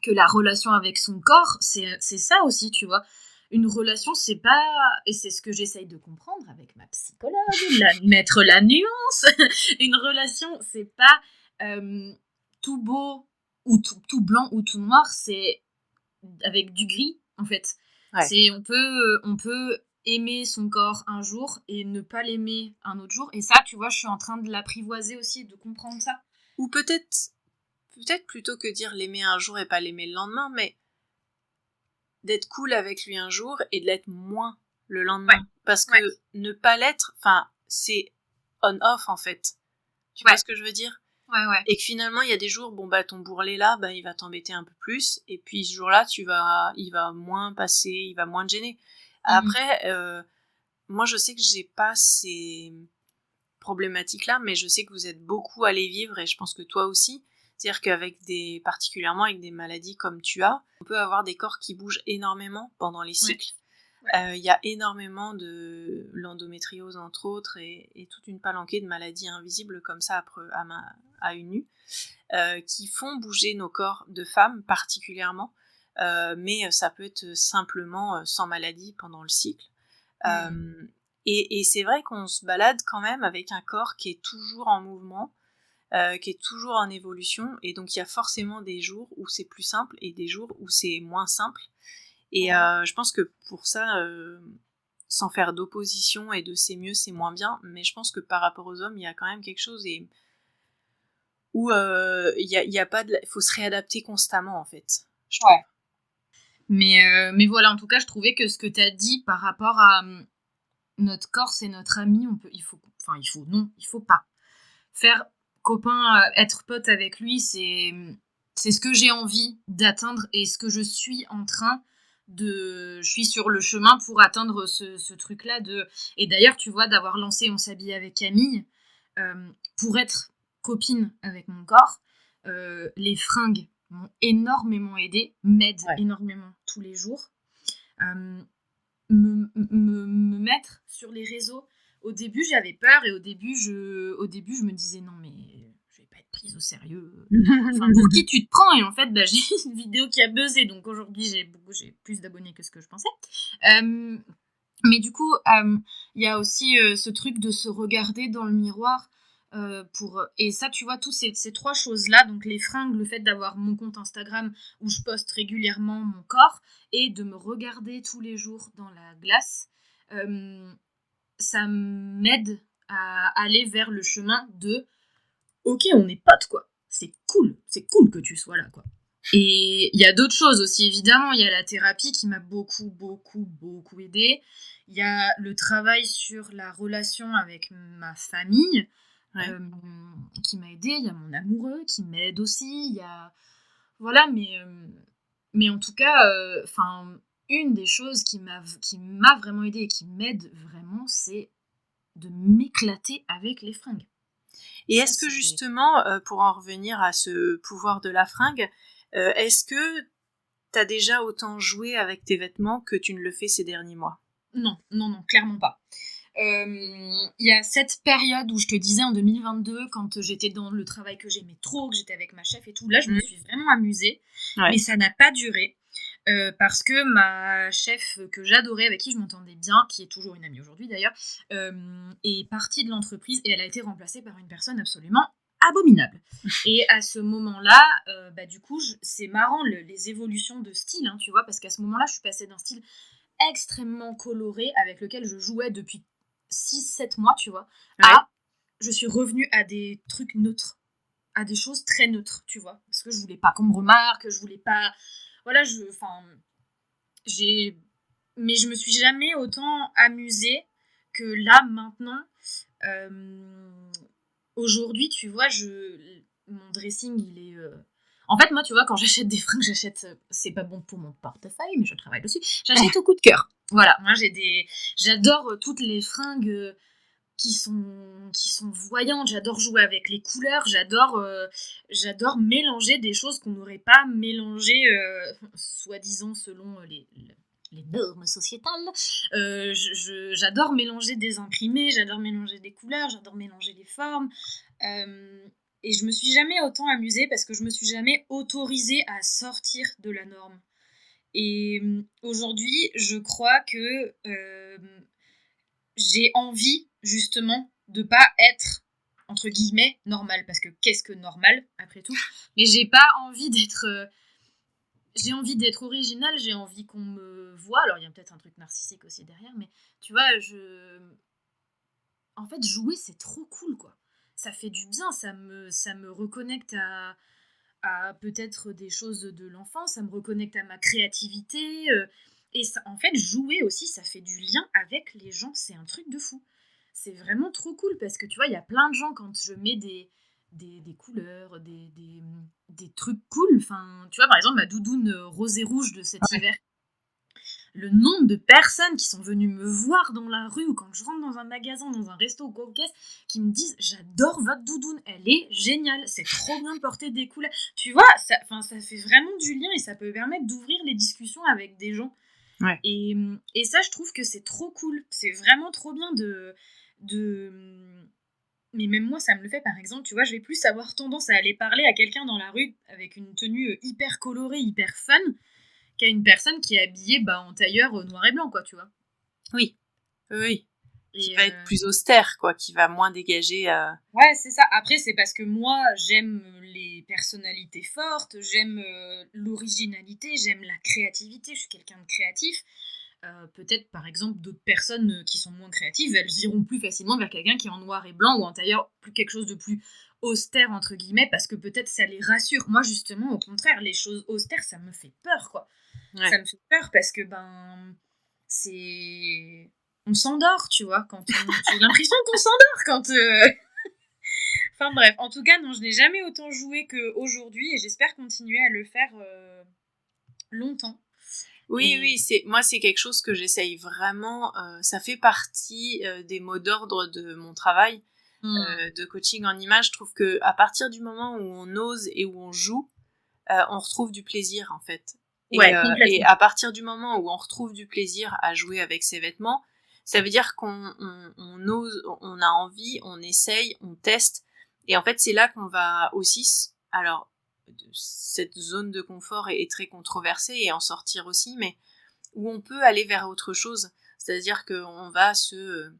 que la relation avec son corps, c'est ça aussi, tu vois. Une relation, c'est pas... Et c'est ce que j'essaye de comprendre avec ma psychologue, mettre la nuance. Une relation, c'est pas tout beau ou tout blanc ou tout noir, c'est avec du gris, en fait. Ouais. C'est on peut aimer son corps un jour et ne pas l'aimer un autre jour. Et ça, tu vois, je suis en train de l'apprivoiser aussi, de comprendre ça. Ou peut-être plutôt que dire l'aimer un jour et pas l'aimer le lendemain, mais d'être cool avec lui un jour et de l'être moins le lendemain. Ouais. Parce que ne pas l'être, c'est on-off, en fait. Tu vois ce que je veux dire ? Ouais. Et que finalement, il y a des jours, bon, ton bourrelet là, il va t'embêter un peu plus. Et puis ce jour-là, il va moins passer, il va moins te gêner. Après, moi, je sais que j'ai pas ces problématiques-là, mais je sais que vous êtes beaucoup à les vivre, et je pense que toi aussi. C'est-à-dire particulièrement avec des maladies comme tu as, on peut avoir des corps qui bougent énormément pendant les cycles. Il y a énormément de l'endométriose, entre autres, et toute une palanquée de maladies invisibles comme ça à une nue, qui font bouger nos corps de femmes particulièrement, mais ça peut être simplement sans maladie pendant le cycle. Et c'est vrai qu'on se balade quand même avec un corps qui est toujours en mouvement, qui est toujours en évolution, et donc il y a forcément des jours où c'est plus simple et des jours où c'est moins simple. Et je pense que pour ça, sans faire d'opposition et de c'est mieux, c'est moins bien, mais je pense que par rapport aux hommes, il y a quand même quelque chose où il faut se réadapter constamment, en fait. Je trouve. Ouais. Mais voilà, en tout cas, je trouvais que ce que tu as dit par rapport à notre corps, c'est notre ami, il faut pas. Faire copain, être pote avec lui, c'est ce que j'ai envie d'atteindre et ce que je suis en train je suis sur le chemin pour atteindre ce truc-là et d'ailleurs, tu vois, d'avoir lancé On s'habille avec Camille, pour être copine avec mon corps, les fringues m'ont énormément aidée, m'aident énormément tous les jours. Me mettre sur les réseaux, au début j'avais peur, et au début je me disais non mais je vais pas être prise au sérieux, pour qui tu te prends? Et en fait j'ai une vidéo qui a buzzé, donc aujourd'hui j'ai plus d'abonnés que ce que je pensais, mais du coup il y a aussi ce truc de se regarder dans le miroir, et ça, tu vois, tous ces trois choses-là, donc les fringues, le fait d'avoir mon compte Instagram où je poste régulièrement mon corps, et de me regarder tous les jours dans la glace, ça m'aide à aller vers le chemin de ok, on est potes, quoi. C'est cool que tu sois là, quoi. Et il y a d'autres choses aussi, évidemment. Il y a la thérapie qui m'a beaucoup aidée. Il y a le travail sur la relation avec ma famille qui m'a aidée. Il y a mon amoureux qui m'aide aussi. Il y a... Voilà, mais en tout cas, une des choses qui m'a vraiment aidée et qui m'aide vraiment, c'est de m'éclater avec les fringues. Et est-ce que justement, pour en revenir à ce pouvoir de la fringue, est-ce que t'as déjà autant joué avec tes vêtements que tu ne le fais ces derniers mois ? Non, clairement pas. Il y a cette période où je te disais en 2022, quand j'étais dans le travail que j'aimais trop, que j'étais avec ma chef et tout, là je me suis vraiment amusée, mais ça n'a pas duré. Parce que ma chef que j'adorais, avec qui je m'entendais bien, qui est toujours une amie aujourd'hui d'ailleurs, est partie de l'entreprise et elle a été remplacée par une personne absolument abominable. Et à ce moment-là, du coup, c'est marrant les évolutions de style, hein, tu vois, parce qu'à ce moment-là, je suis passée d'un style extrêmement coloré avec lequel je jouais depuis 6-7 mois, tu vois, à je suis revenue à des trucs neutres, à des choses très neutres, tu vois, parce que je voulais pas qu'on me remarque, je voulais pas... Voilà, mais je me suis jamais autant amusée que là, maintenant. Aujourd'hui, tu vois, mon dressing, il est... En fait, moi, tu vois, quand j'achète des fringues, c'est pas bon pour mon portefeuille, mais je travaille dessus, j'achète au coup de cœur. Voilà, moi, j'adore toutes les fringues qui sont voyantes, j'adore jouer avec les couleurs, j'adore mélanger des choses qu'on n'aurait pas mélangées, soi-disant selon les normes sociétales. J'adore mélanger des imprimés, j'adore mélanger des couleurs, j'adore mélanger les formes. Et je me suis jamais autant amusée parce que je me suis jamais autorisée à sortir de la norme. Et aujourd'hui, je crois que j'ai envie, justement, de pas être, entre guillemets, normal. Parce que qu'est-ce que normal, après tout ? Mais j'ai pas envie d'être... j'ai envie d'être originale, j'ai envie qu'on me voit. Alors, il y a peut-être un truc narcissique aussi derrière, mais tu vois, en fait, jouer, c'est trop cool, quoi. Ça fait du bien, ça me reconnecte à peut-être des choses de l'enfance, ça me reconnecte à ma créativité. Et ça, en fait, jouer aussi, ça fait du lien avec les gens. C'est un truc de fou. C'est vraiment trop cool parce que tu vois, il y a plein de gens, quand je mets des couleurs, des trucs cool. Enfin, tu vois, par exemple, ma doudoune rose et rouge de cet hiver. Le nombre de personnes qui sont venues me voir dans la rue ou quand je rentre dans un magasin, dans un resto ou quoi ou qu'est-ce, qui me disent « J'adore votre doudoune, elle est géniale, c'est trop bien de porter des couleurs. » Tu vois, ça fait vraiment du lien et ça peut permettre d'ouvrir les discussions avec des gens. Ouais. Et ça, je trouve que c'est trop cool. C'est vraiment trop bien de... Mais même moi, ça me le fait, par exemple, tu vois, je vais plus avoir tendance à aller parler à quelqu'un dans la rue avec une tenue hyper colorée, hyper fun, qu'à une personne qui est habillée en tailleur noir et blanc, quoi, tu vois. Oui. Qui va être plus austère, quoi, qui va moins dégager... Ouais, c'est ça. Après, c'est parce que moi, j'aime les personnalités fortes, j'aime l'originalité, j'aime la créativité, je suis quelqu'un de créatif. Peut-être, par exemple, d'autres personnes qui sont moins créatives, elles iront plus facilement vers quelqu'un qui est en noir et blanc ou en tailleur, plus quelque chose de plus austère, entre guillemets, parce que peut-être ça les rassure. Moi, justement, au contraire, les choses austères, ça me fait peur, quoi. Ouais. Ça me fait peur parce que, c'est... On s'endort, tu vois, quand j'ai l'impression qu'on s'endort quand... Enfin bref, en tout cas, non, je n'ai jamais autant joué qu'aujourd'hui et j'espère continuer à le faire longtemps. Oui, moi c'est quelque chose que j'essaye vraiment, ça fait partie des mots d'ordre de mon travail de coaching en image. Je trouve qu'à partir du moment où on ose et où on joue, on retrouve du plaisir en fait. Et à partir du moment où on retrouve du plaisir à jouer avec ses vêtements, ça veut dire qu'on ose, on a envie, on essaye, on teste. Et en fait, c'est là qu'on va aussi... Alors, cette zone de confort est très controversée et en sortir aussi, mais où on peut aller vers autre chose. C'est-à-dire qu'on va se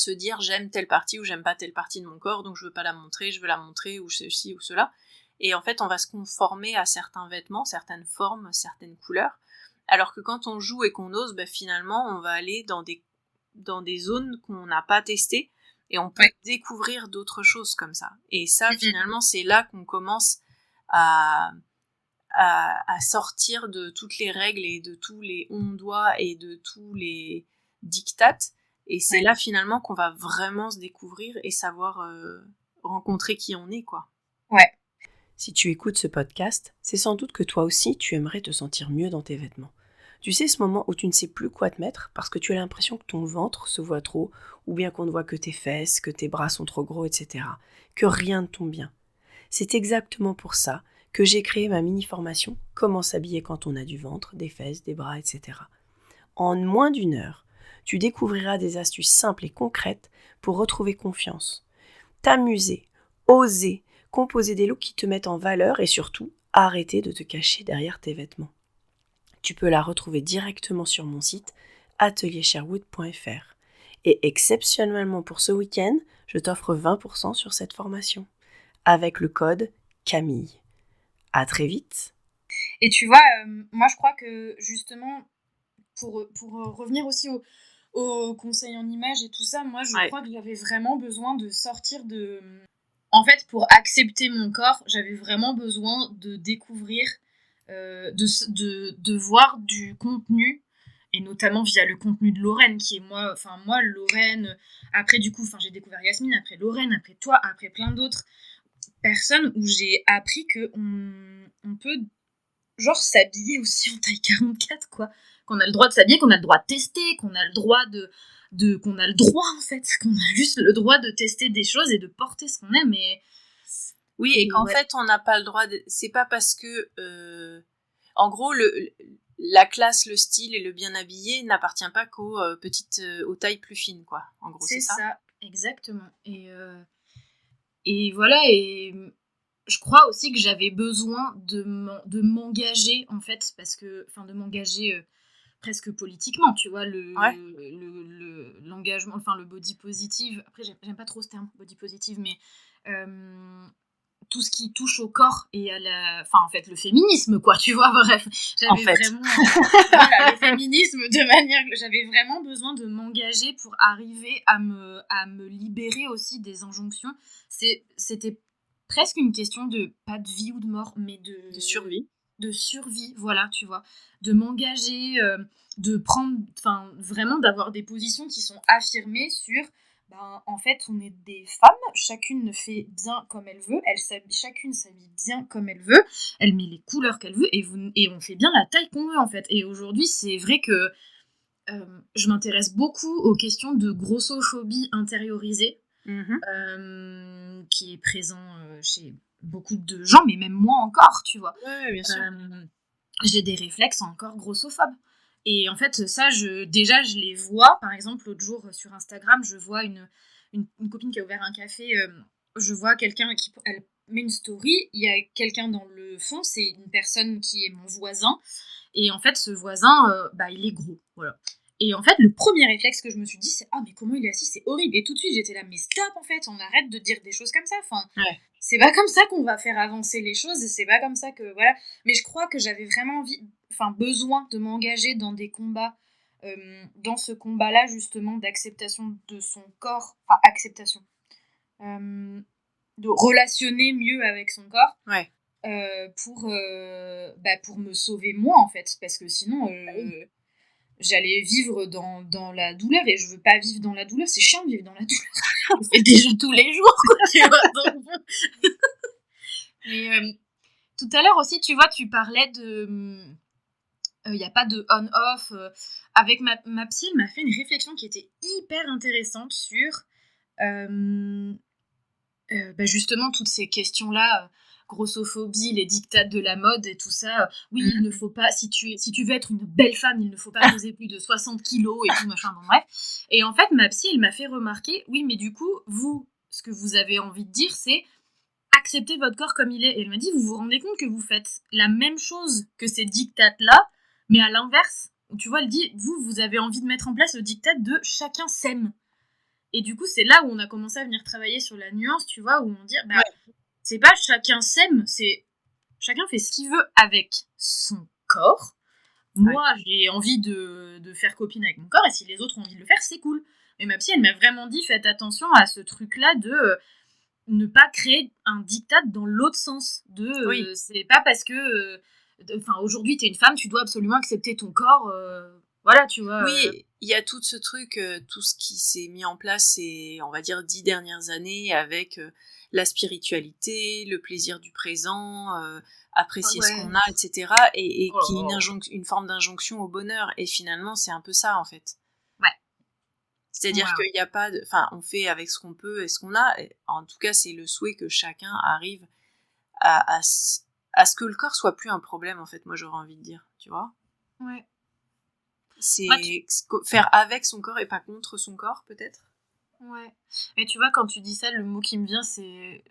dire j'aime telle partie ou j'aime pas telle partie de mon corps, donc je veux pas la montrer, je veux la montrer, ou ceci ou cela. Et en fait, on va se conformer à certains vêtements, certaines formes, certaines couleurs. Alors que quand on joue et qu'on ose, finalement, on va aller dans des zones qu'on n'a pas testées Et on peut découvrir d'autres choses comme ça. Et ça, finalement, c'est là qu'on commence à sortir de toutes les règles et de tous les on-doit et de tous les dictates. Et c'est là, finalement, qu'on va vraiment se découvrir et savoir rencontrer qui on est, quoi. Ouais. Si tu écoutes ce podcast, c'est sans doute que toi aussi, tu aimerais te sentir mieux dans tes vêtements. Tu sais, ce moment où tu ne sais plus quoi te mettre parce que tu as l'impression que ton ventre se voit trop, ou bien qu'on ne voit que tes fesses, que tes bras sont trop gros, etc. Que rien ne tombe bien. C'est exactement pour ça que j'ai créé ma mini-formation « Comment s'habiller quand on a du ventre, des fesses, des bras, etc. » En moins d'1 heure, tu découvriras des astuces simples et concrètes pour retrouver confiance, t'amuser, oser, composer des looks qui te mettent en valeur et surtout, arrêter de te cacher derrière tes vêtements. Tu peux la retrouver directement sur mon site ateliersherwood.fr. Et exceptionnellement pour ce week-end, je t'offre 20% sur cette formation avec le code Camille. À très vite. Et tu vois, moi je crois que justement, pour revenir aussi au conseil en image et tout ça, moi je crois que j'avais vraiment besoin de sortir de... En fait, pour accepter mon corps, j'avais vraiment besoin de découvrir, de voir du contenu, et notamment via le contenu de Lorraine, qui est moi, Lorraine, après du coup, j'ai découvert Yasmine, après Lorraine, après toi, après plein d'autres personnes où j'ai appris qu'on peut genre s'habiller aussi en taille 44, quoi. Qu'on a le droit de s'habiller, qu'on a le droit de tester, qu'on a le droit qu'on a le droit, en fait, qu'on a juste le droit de tester des choses et de porter ce qu'on aime. Oui, et qu'en fait, on n'a pas le droit de... C'est pas parce que... En gros, la classe, le style et le bien habillé n'appartient pas aux tailles plus fines, quoi. En gros, c'est ça. C'est ça, exactement. Et voilà, et je crois aussi que j'avais besoin de m'engager, en fait, parce que... Enfin, de m'engager... presque politiquement, tu vois, l'engagement, le body positive. Après, j'aime pas trop ce terme, body positive, mais tout ce qui touche au corps et à le féminisme, quoi, tu vois, bref. Vraiment, le féminisme de manière... J'avais vraiment besoin de m'engager pour arriver à me libérer aussi des injonctions. C'était presque une question de, pas de vie ou de mort, mais de survie. De survie, voilà, tu vois, de m'engager, de prendre, vraiment d'avoir des positions qui sont affirmées sur, en fait, on est des femmes, chacune fait bien comme elle veut, chacune s'habille bien comme elle veut, elle met les couleurs qu'elle veut, et on fait bien la taille qu'on veut, en fait. Et aujourd'hui, c'est vrai que je m'intéresse beaucoup aux questions de grossophobie intériorisée, qui est présent chez beaucoup de gens, mais même moi encore, tu vois. Ouais, bien sûr. J'ai des réflexes encore grossophobes. Et en fait, ça, je les vois. Par exemple, l'autre jour, sur Instagram, je vois une copine qui a ouvert un café. Je vois quelqu'un elle met une story. Il y a quelqu'un dans le fond. C'est une personne qui est mon voisin. Et en fait, ce voisin, il est gros. Voilà. Et en fait, le premier réflexe que je me suis dit, c'est « Ah, mais comment il est assis, c'est horrible !» Et tout de suite, j'étais là « Mais stop, en fait, on arrête de dire des choses comme ça. » C'est pas comme ça qu'on va faire avancer les choses, et c'est pas comme ça que... Voilà. Mais je crois que j'avais vraiment besoin de m'engager dans des combats, dans ce combat-là, justement, d'acceptation de son corps. Acceptation. De relationner mieux avec son corps. Ouais. Pour me sauver moi, en fait. Parce que sinon... j'allais vivre dans la douleur, et je veux pas vivre dans la douleur, c'est chiant de vivre dans la douleur. On fait déjà tous les jours, quoi, tu vois, donc... Mais tout à l'heure aussi, tu vois, tu parlais de... Il n'y a pas de on-off. Avec ma psy, elle m'a fait une réflexion qui était hyper intéressante sur justement toutes ces questions-là, grossophobie, les dictats de la mode et tout ça. Oui, il ne faut pas, si tu veux être une belle femme, il ne faut pas peser plus de 60 kilos et tout, machin, bon bref. Et en fait, ma psy, elle m'a fait remarquer, oui, mais du coup, vous, ce que vous avez envie de dire, c'est accepter votre corps comme il est. Et elle m'a dit, vous vous rendez compte que vous faites la même chose que ces dictats-là, mais à l'inverse. Tu vois, elle dit, vous avez envie de mettre en place le dictat de chacun s'aime. Et du coup, c'est là où on a commencé à venir travailler sur la nuance, tu vois, où on dit, c'est pas chacun s'aime, c'est chacun fait ce qu'il veut avec son corps, Moi, j'ai envie de faire copine avec mon corps, et si les autres ont envie de le faire, c'est cool. Mais ma psy, elle m'a vraiment dit, faites attention à ce truc-là de ne pas créer un diktat dans l'autre sens. C'est pas parce que... aujourd'hui, t'es une femme, tu dois absolument accepter ton corps. Voilà, tu vois. Oui, il y a tout ce truc, tout ce qui s'est mis en place ces, on va dire, 10 dernières années avec la spiritualité, le plaisir du présent, apprécier ce qu'on a, etc. Et qui est une forme d'injonction au bonheur. Et finalement, c'est un peu ça, en fait. Ouais. C'est-à-dire qu'il n'y a pas de... Enfin, on fait avec ce qu'on peut et ce qu'on a. Et en tout cas, c'est le souhait que chacun arrive à ce que le corps soit plus un problème, en fait, moi, j'aurais envie de dire, tu vois. Ouais. C'est faire avec son corps et pas contre son corps, peut-être. Ouais. Et tu vois, quand tu dis ça, le mot qui me vient, c'est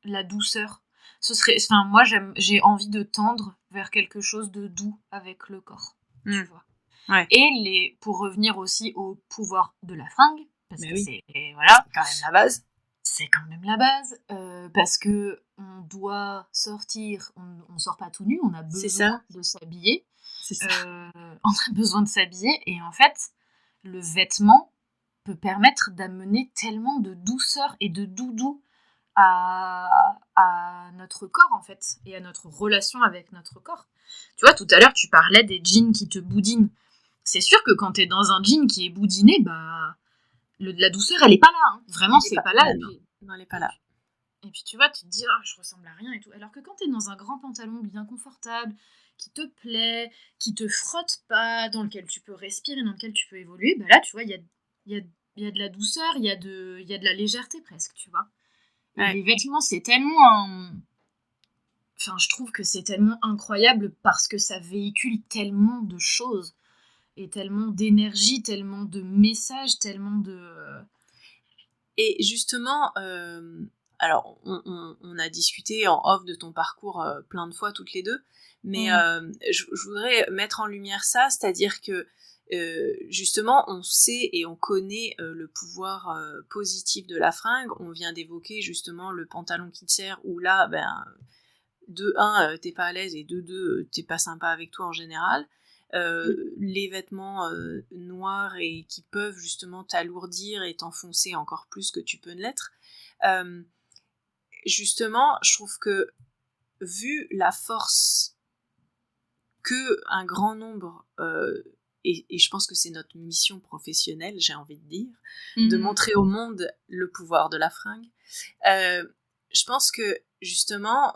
la douceur. Enfin, moi, j'ai envie de tendre vers quelque chose de doux avec le corps. Tu vois. Ouais. Et pour revenir aussi au pouvoir de la fringue, parce que c'est quand même la base. C'est quand même la base, parce que on doit sortir, on sort pas tout nu, on a besoin de s'habiller. C'est ça. On a besoin de s'habiller, et en fait, le vêtement peut permettre d'amener tellement de douceur et de doudou à notre corps, en fait, et à notre relation avec notre corps. Tu vois, tout à l'heure, tu parlais des jeans qui te boudinent. C'est sûr que quand t'es dans un jean qui est boudiné, la douceur, elle est pas là. Hein. Vraiment, c'est pas là. Non, elle est pas là. Et puis, tu vois, tu te dis, je ressemble à rien et tout. Alors que quand t'es dans un grand pantalon bien confortable, qui te plaît, qui te frotte pas, dans lequel tu peux respirer, dans lequel tu peux évoluer, là, tu vois, il y a de la douceur, il y a de la légèreté presque, tu vois. Et les vêtements, c'est tellement Enfin, je trouve que c'est tellement incroyable parce que ça véhicule tellement de choses et tellement d'énergie, tellement de messages, tellement de... Et justement, alors on a discuté en off de ton parcours plein de fois toutes les deux, mais je voudrais mettre en lumière ça, c'est-à-dire que justement on sait et on connaît le pouvoir positif de la fringue. On vient d'évoquer justement le pantalon qui te sert, où là, de 1, t'es pas à l'aise, et de 2, t'es pas sympa avec toi en général. Les vêtements noirs et qui peuvent justement t'alourdir et t'enfoncer encore plus que tu peux ne l'être. Justement, je trouve que vu la force que un grand nombre, et je pense que c'est notre mission professionnelle, j'ai envie de dire, de montrer au monde le pouvoir de la fringue, je pense que justement,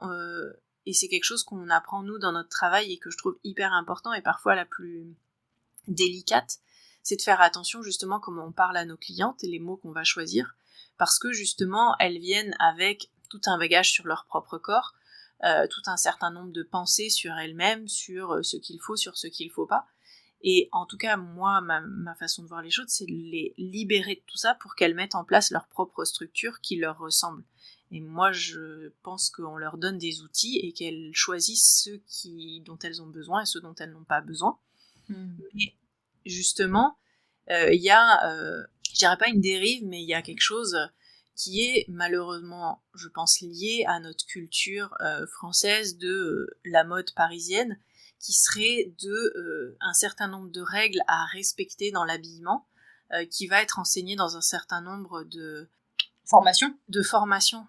et c'est quelque chose qu'on apprend nous dans notre travail et que je trouve hyper important et parfois la plus délicate, c'est de faire attention justement comment on parle à nos clientes et les mots qu'on va choisir, parce que justement elles viennent avec tout un bagage sur leur propre corps, tout un certain nombre de pensées sur elles-mêmes, sur ce qu'il faut, sur ce qu'il faut pas. Et en tout cas, moi, ma façon de voir les choses, c'est de les libérer de tout ça pour qu'elles mettent en place leur propre structure qui leur ressemble. Et moi, je pense qu'on leur donne des outils et qu'elles choisissent ceux dont elles ont besoin et ceux dont elles n'ont pas besoin. Et justement, il y a, je dirais pas une dérive, mais il y a quelque chose qui est malheureusement, je pense, lié à notre culture française de la mode parisienne, qui serait un certain nombre de règles à respecter dans l'habillement, qui va être enseigné dans un certain nombre de formations,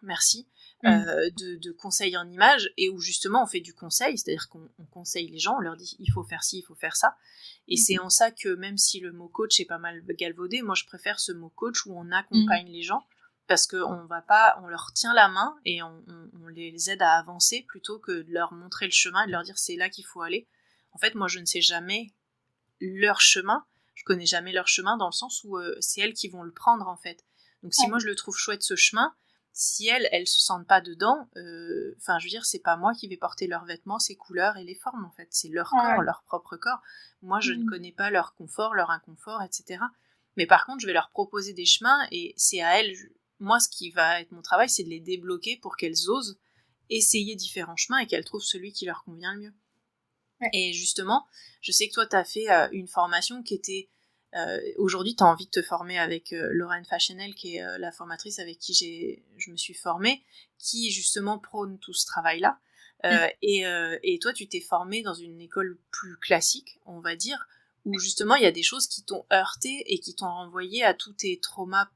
merci, de conseils en images, et où justement on fait du conseil, c'est-à-dire qu'on conseille les gens, on leur dit il faut faire ci, il faut faire ça, et c'est en ça que même si le mot coach est pas mal galvaudé, moi je préfère ce mot coach où on accompagne les gens, parce qu'on leur tient la main et on les aide à avancer plutôt que de leur montrer le chemin et de leur dire c'est là qu'il faut aller. En fait, moi je ne sais jamais leur chemin, je connais jamais leur chemin dans le sens où c'est elles qui vont le prendre en fait. Donc si moi je le trouve chouette ce chemin, si elles se sentent pas dedans, enfin je veux dire, c'est pas moi qui vais porter leurs vêtements, ces couleurs et les formes en fait, c'est leur corps, leur propre corps. Moi je ne connais pas leur confort, leur inconfort, etc. Mais par contre je vais leur proposer des chemins et c'est à elles, moi ce qui va être mon travail, c'est de les débloquer pour qu'elles osent essayer différents chemins et qu'elles trouvent celui qui leur convient le mieux. Et justement, je sais que toi t'as fait une formation qui était aujourd'hui, tu as envie de te former avec Lorraine Fashionel, qui est la formatrice avec qui je me suis formée, qui justement prône tout ce travail-là. Et toi, tu t'es formée dans une école plus classique, on va dire, où justement il y a des choses qui t'ont heurté et qui t'ont renvoyé à tous tes traumas,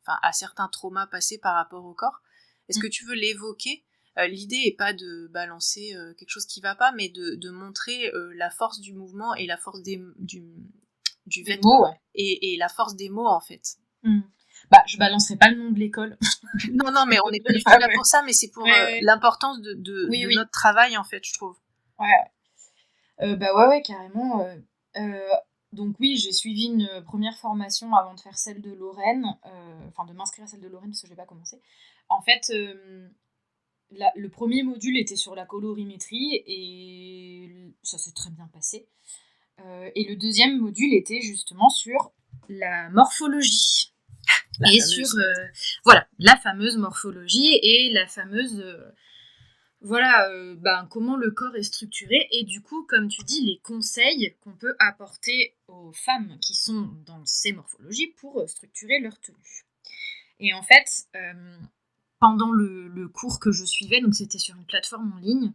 à certains traumas passés par rapport au corps. Est-ce que tu veux l'évoquer? L'idée est pas de balancer quelque chose qui va pas, mais de montrer la force du mouvement et la force du vêtement, mots, ouais. et la force des mots, en fait. Bah, je balancerai pas le nom de l'école. Non, mais on n'est pas du tout là pour ça, mais c'est pour l'importance de Oui. notre travail, en fait, je trouve. Ouais. Ouais, carrément. Donc oui, j'ai suivi une première formation avant de faire celle de Lorraine, de m'inscrire à celle de Lorraine parce que je n'ai pas commencé. En fait, le premier module était sur la colorimétrie et ça s'est très bien passé. Et le deuxième module était justement sur la morphologie. La fameuse morphologie et la fameuse... comment le corps est structuré et du coup, comme tu dis, les conseils qu'on peut apporter aux femmes qui sont dans ces morphologies pour structurer leur tenue. Et en fait, pendant le cours que je suivais, donc c'était sur une plateforme en ligne,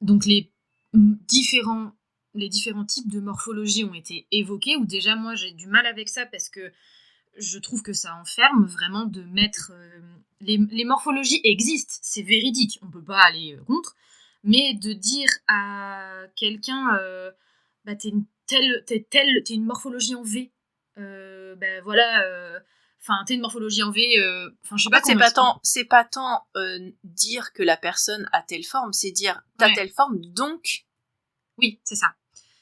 donc les différents types de morphologie ont été évoqués, où déjà moi j'ai du mal avec ça parce que je trouve que ça enferme vraiment de mettre... les morphologies existent, c'est véridique, on peut pas aller contre, mais de dire à quelqu'un t'es une morphologie en V, t'es une morphologie en V, je sais pas comment... C'est pas tant dire que la personne a telle forme, c'est dire t'as telle forme, donc... Oui, c'est ça.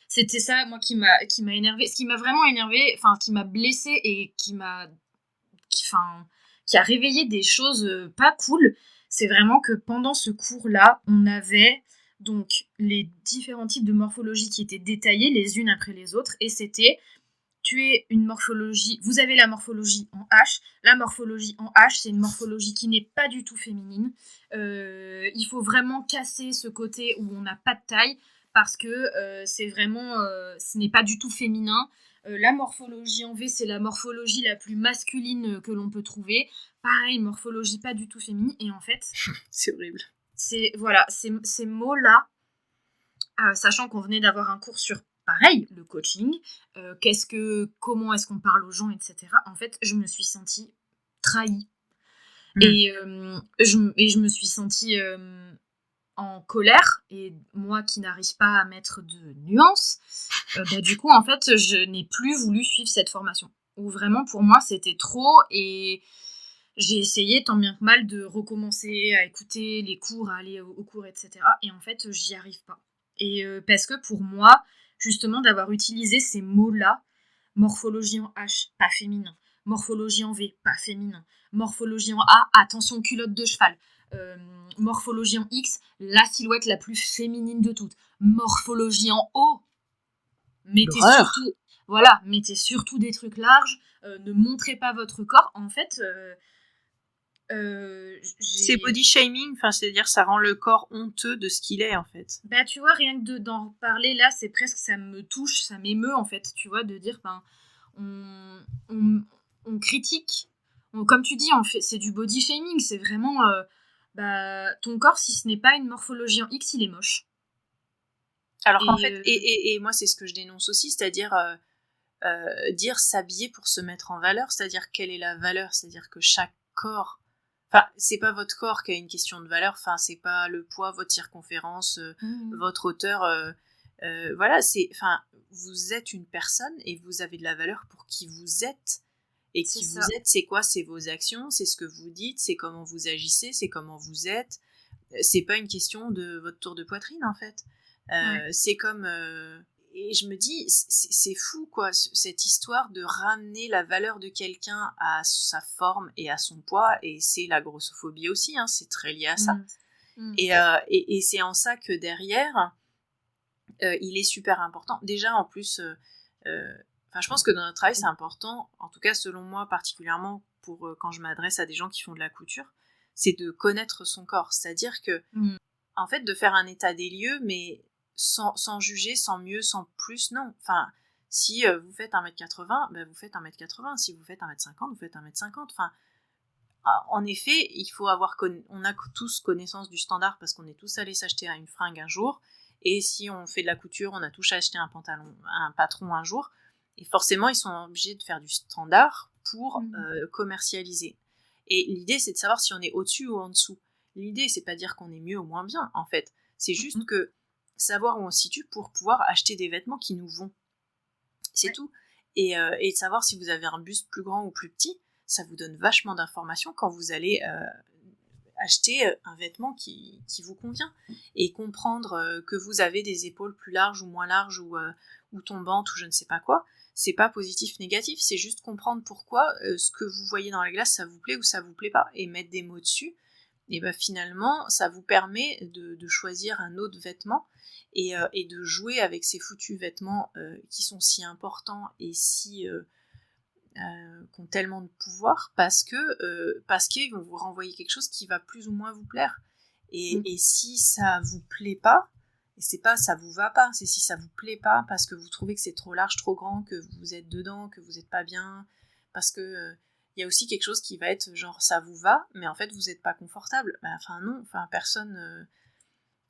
C'était ça, moi, qui m'a énervée. Ce qui m'a vraiment énervée, qui m'a blessée et qui a réveillé des choses pas cool, c'est vraiment que pendant ce cours-là, on avait donc les différents types de morphologie qui étaient détaillés les unes après les autres, et c'était tu es une morphologie, vous avez la morphologie en H. La morphologie en H, c'est une morphologie qui n'est pas du tout féminine. Il faut vraiment casser ce côté où on n'a pas de taille, parce que c'est vraiment, ce n'est pas du tout féminin. La morphologie en V, c'est la morphologie la plus masculine que l'on peut trouver. Pareil, morphologie pas du tout féminine. Et en fait... c'est horrible. Ces mots-là, sachant qu'on venait d'avoir un cours sur, pareil, le coaching, comment est-ce qu'on parle aux gens, etc. En fait, je me suis sentie trahie. Et je me suis sentie... en colère, et moi qui n'arrive pas à mettre de nuances, du coup en fait je n'ai plus voulu suivre cette formation, où vraiment pour moi c'était trop, et j'ai essayé tant bien que mal de recommencer à écouter les cours, à aller aux cours, etc. Et en fait j'y arrive pas, et parce que pour moi justement d'avoir utilisé ces mots-là, morphologie en H, pas féminin, morphologie en V, pas féminin, morphologie en A, attention culotte de cheval, morphologie en X, la silhouette la plus féminine de toutes, morphologie en O, mettez surtout des trucs larges, ne montrez pas votre corps, en fait c'est body shaming, c'est-à-dire ça rend le corps honteux de ce qu'il est, en fait. Bah tu vois, rien que d'en parler là, c'est presque, ça me touche, ça m'émeut en fait, tu vois, de dire on critique, comme tu dis, c'est du body shaming, c'est vraiment ton corps, si ce n'est pas une morphologie en X, il est moche. Alors qu'en fait, et moi c'est ce que je dénonce aussi, c'est-à-dire dire s'habiller pour se mettre en valeur, c'est-à-dire quelle est la valeur, c'est-à-dire que chaque corps, c'est pas votre corps qui a une question de valeur, c'est pas le poids, votre circonférence, votre hauteur, vous êtes une personne et vous avez de la valeur pour qui vous êtes. Et qui vous êtes, c'est quoi? C'est vos actions, c'est ce que vous dites, c'est comment vous agissez, c'est comment vous êtes. C'est pas une question de votre tour de poitrine, en fait. C'est comme... et je me dis, c'est fou, quoi, cette histoire de ramener la valeur de quelqu'un à sa forme et à son poids, et c'est la grossophobie aussi, c'est très lié à ça. Et c'est en ça que derrière, il est super important. Déjà, en plus... je pense que dans notre travail, c'est important, en tout cas selon moi particulièrement, pour quand je m'adresse à des gens qui font de la couture, c'est de connaître son corps. C'est-à-dire que, en fait, de faire un état des lieux, mais sans juger, sans mieux, sans plus, non. Si vous faites 1m80, vous faites 1m80. Si vous faites 1m50, vous faites 1m50. en effet, il faut on a tous connaissance du standard parce qu'on est tous allés s'acheter une fringue un jour. Et si on fait de la couture, on a tous acheté un patron un jour. Et forcément, ils sont obligés de faire du standard pour commercialiser. Et l'idée, c'est de savoir si on est au-dessus ou en dessous. L'idée, c'est pas dire qu'on est mieux ou moins bien, en fait. C'est juste que savoir où on se situe pour pouvoir acheter des vêtements qui nous vont. C'est tout. Et de savoir si vous avez un buste plus grand ou plus petit, ça vous donne vachement d'informations quand vous allez acheter un vêtement qui vous convient. Et comprendre que vous avez des épaules plus larges ou moins larges ou tombantes ou je ne sais pas quoi, c'est pas positif, négatif, c'est juste comprendre pourquoi ce que vous voyez dans la glace, ça vous plaît ou ça vous plaît pas. Et mettre des mots dessus, et ben finalement, ça vous permet de choisir un autre vêtement et de jouer avec ces foutus vêtements qui sont si importants et qui ont tellement de pouvoir parce qu'ils vont vous renvoyer quelque chose qui va plus ou moins vous plaire. Et si ça vous plaît pas, et c'est pas ça vous va pas, c'est si ça vous plaît pas parce que vous trouvez que c'est trop large, trop grand, que vous êtes dedans, que vous êtes pas bien, parce que il y a aussi quelque chose qui va être genre ça vous va, mais en fait vous êtes pas confortable. Enfin non, personne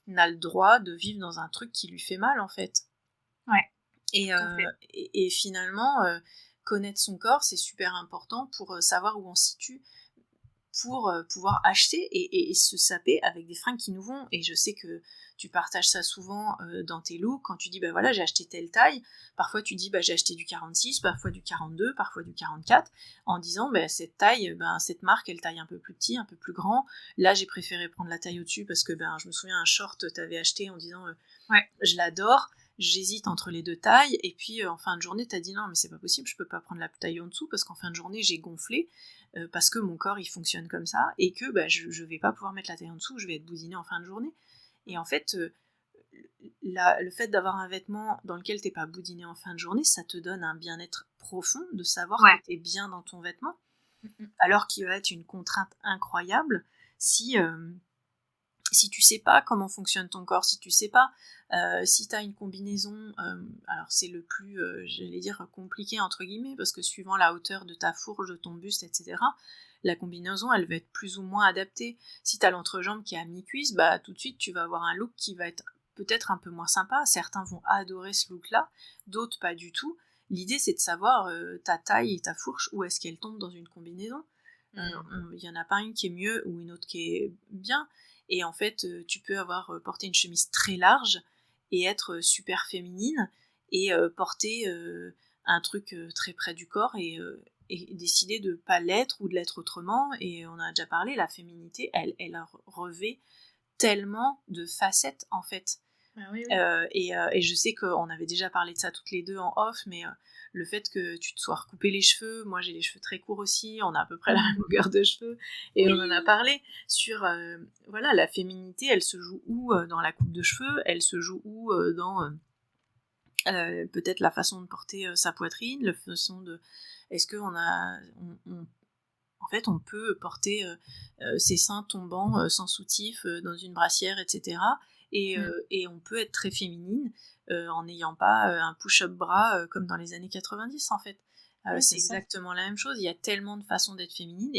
n'a le droit de vivre dans un truc qui lui fait mal en fait. Ouais. Et finalement, connaître son corps, c'est super important pour savoir où on se situe, pour pouvoir acheter et se saper avec des fringues qui nous vont. Et je sais que tu partages ça souvent dans tes looks, quand tu dis bah voilà j'ai acheté telle taille, parfois tu dis bah j'ai acheté du 46, parfois du 42, parfois du 44, en disant bah cette taille, cette marque elle taille un peu plus petit, un peu plus grand, là j'ai préféré prendre la taille au-dessus parce que je me souviens un short t'avais acheté en disant je l'adore, j'hésite entre les deux tailles, et puis en fin de journée t'as dit non mais c'est pas possible, je peux pas prendre la taille en dessous parce qu'en fin de journée j'ai gonflé, parce que mon corps il fonctionne comme ça, et que je vais pas pouvoir mettre la taille en dessous, je vais être boudinée en fin de journée. Et en fait, le fait d'avoir un vêtement dans lequel t'es pas boudiné en fin de journée, ça te donne un bien-être profond de savoir que t'es bien dans ton vêtement, alors qu'il va être une contrainte incroyable si tu sais pas comment fonctionne ton corps, si tu sais pas si t'as une combinaison, alors c'est le plus, j'allais dire, compliqué entre guillemets, parce que suivant la hauteur de ta fourche, de ton buste, etc., la combinaison, elle va être plus ou moins adaptée. Si t'as l'entrejambe qui est à mi-cuisse, tout de suite, tu vas avoir un look qui va être peut-être un peu moins sympa. Certains vont adorer ce look-là, d'autres pas du tout. L'idée, c'est de savoir ta taille et ta fourche, où est-ce qu'elles tombent dans une combinaison. Il y en a pas une qui est mieux ou une autre qui est bien. Et en fait, tu peux avoir porté une chemise très large et être super féminine, et porter un truc très près du corps et décider de pas l'être ou de l'être autrement. Et on a déjà parlé, la féminité, elle revêt tellement de facettes en fait. Oui. Et je sais qu'on avait déjà parlé de ça toutes les deux en off, mais le fait que tu te sois recoupé les cheveux, moi j'ai les cheveux très courts aussi, on a à peu près la même longueur de cheveux, et on en a parlé sur voilà, la féminité, elle se joue où dans la coupe de cheveux, elle se joue où dans peut-être la façon de porter sa poitrine, la façon de... Est-ce qu'on a... En fait, on peut porter ses seins tombants sans soutif dans une brassière, etc. Et on peut être très féminine en n'ayant pas un push-up bras comme dans les années 90, en fait. C'est exactement la même chose. Il y a tellement de façons d'être féminine,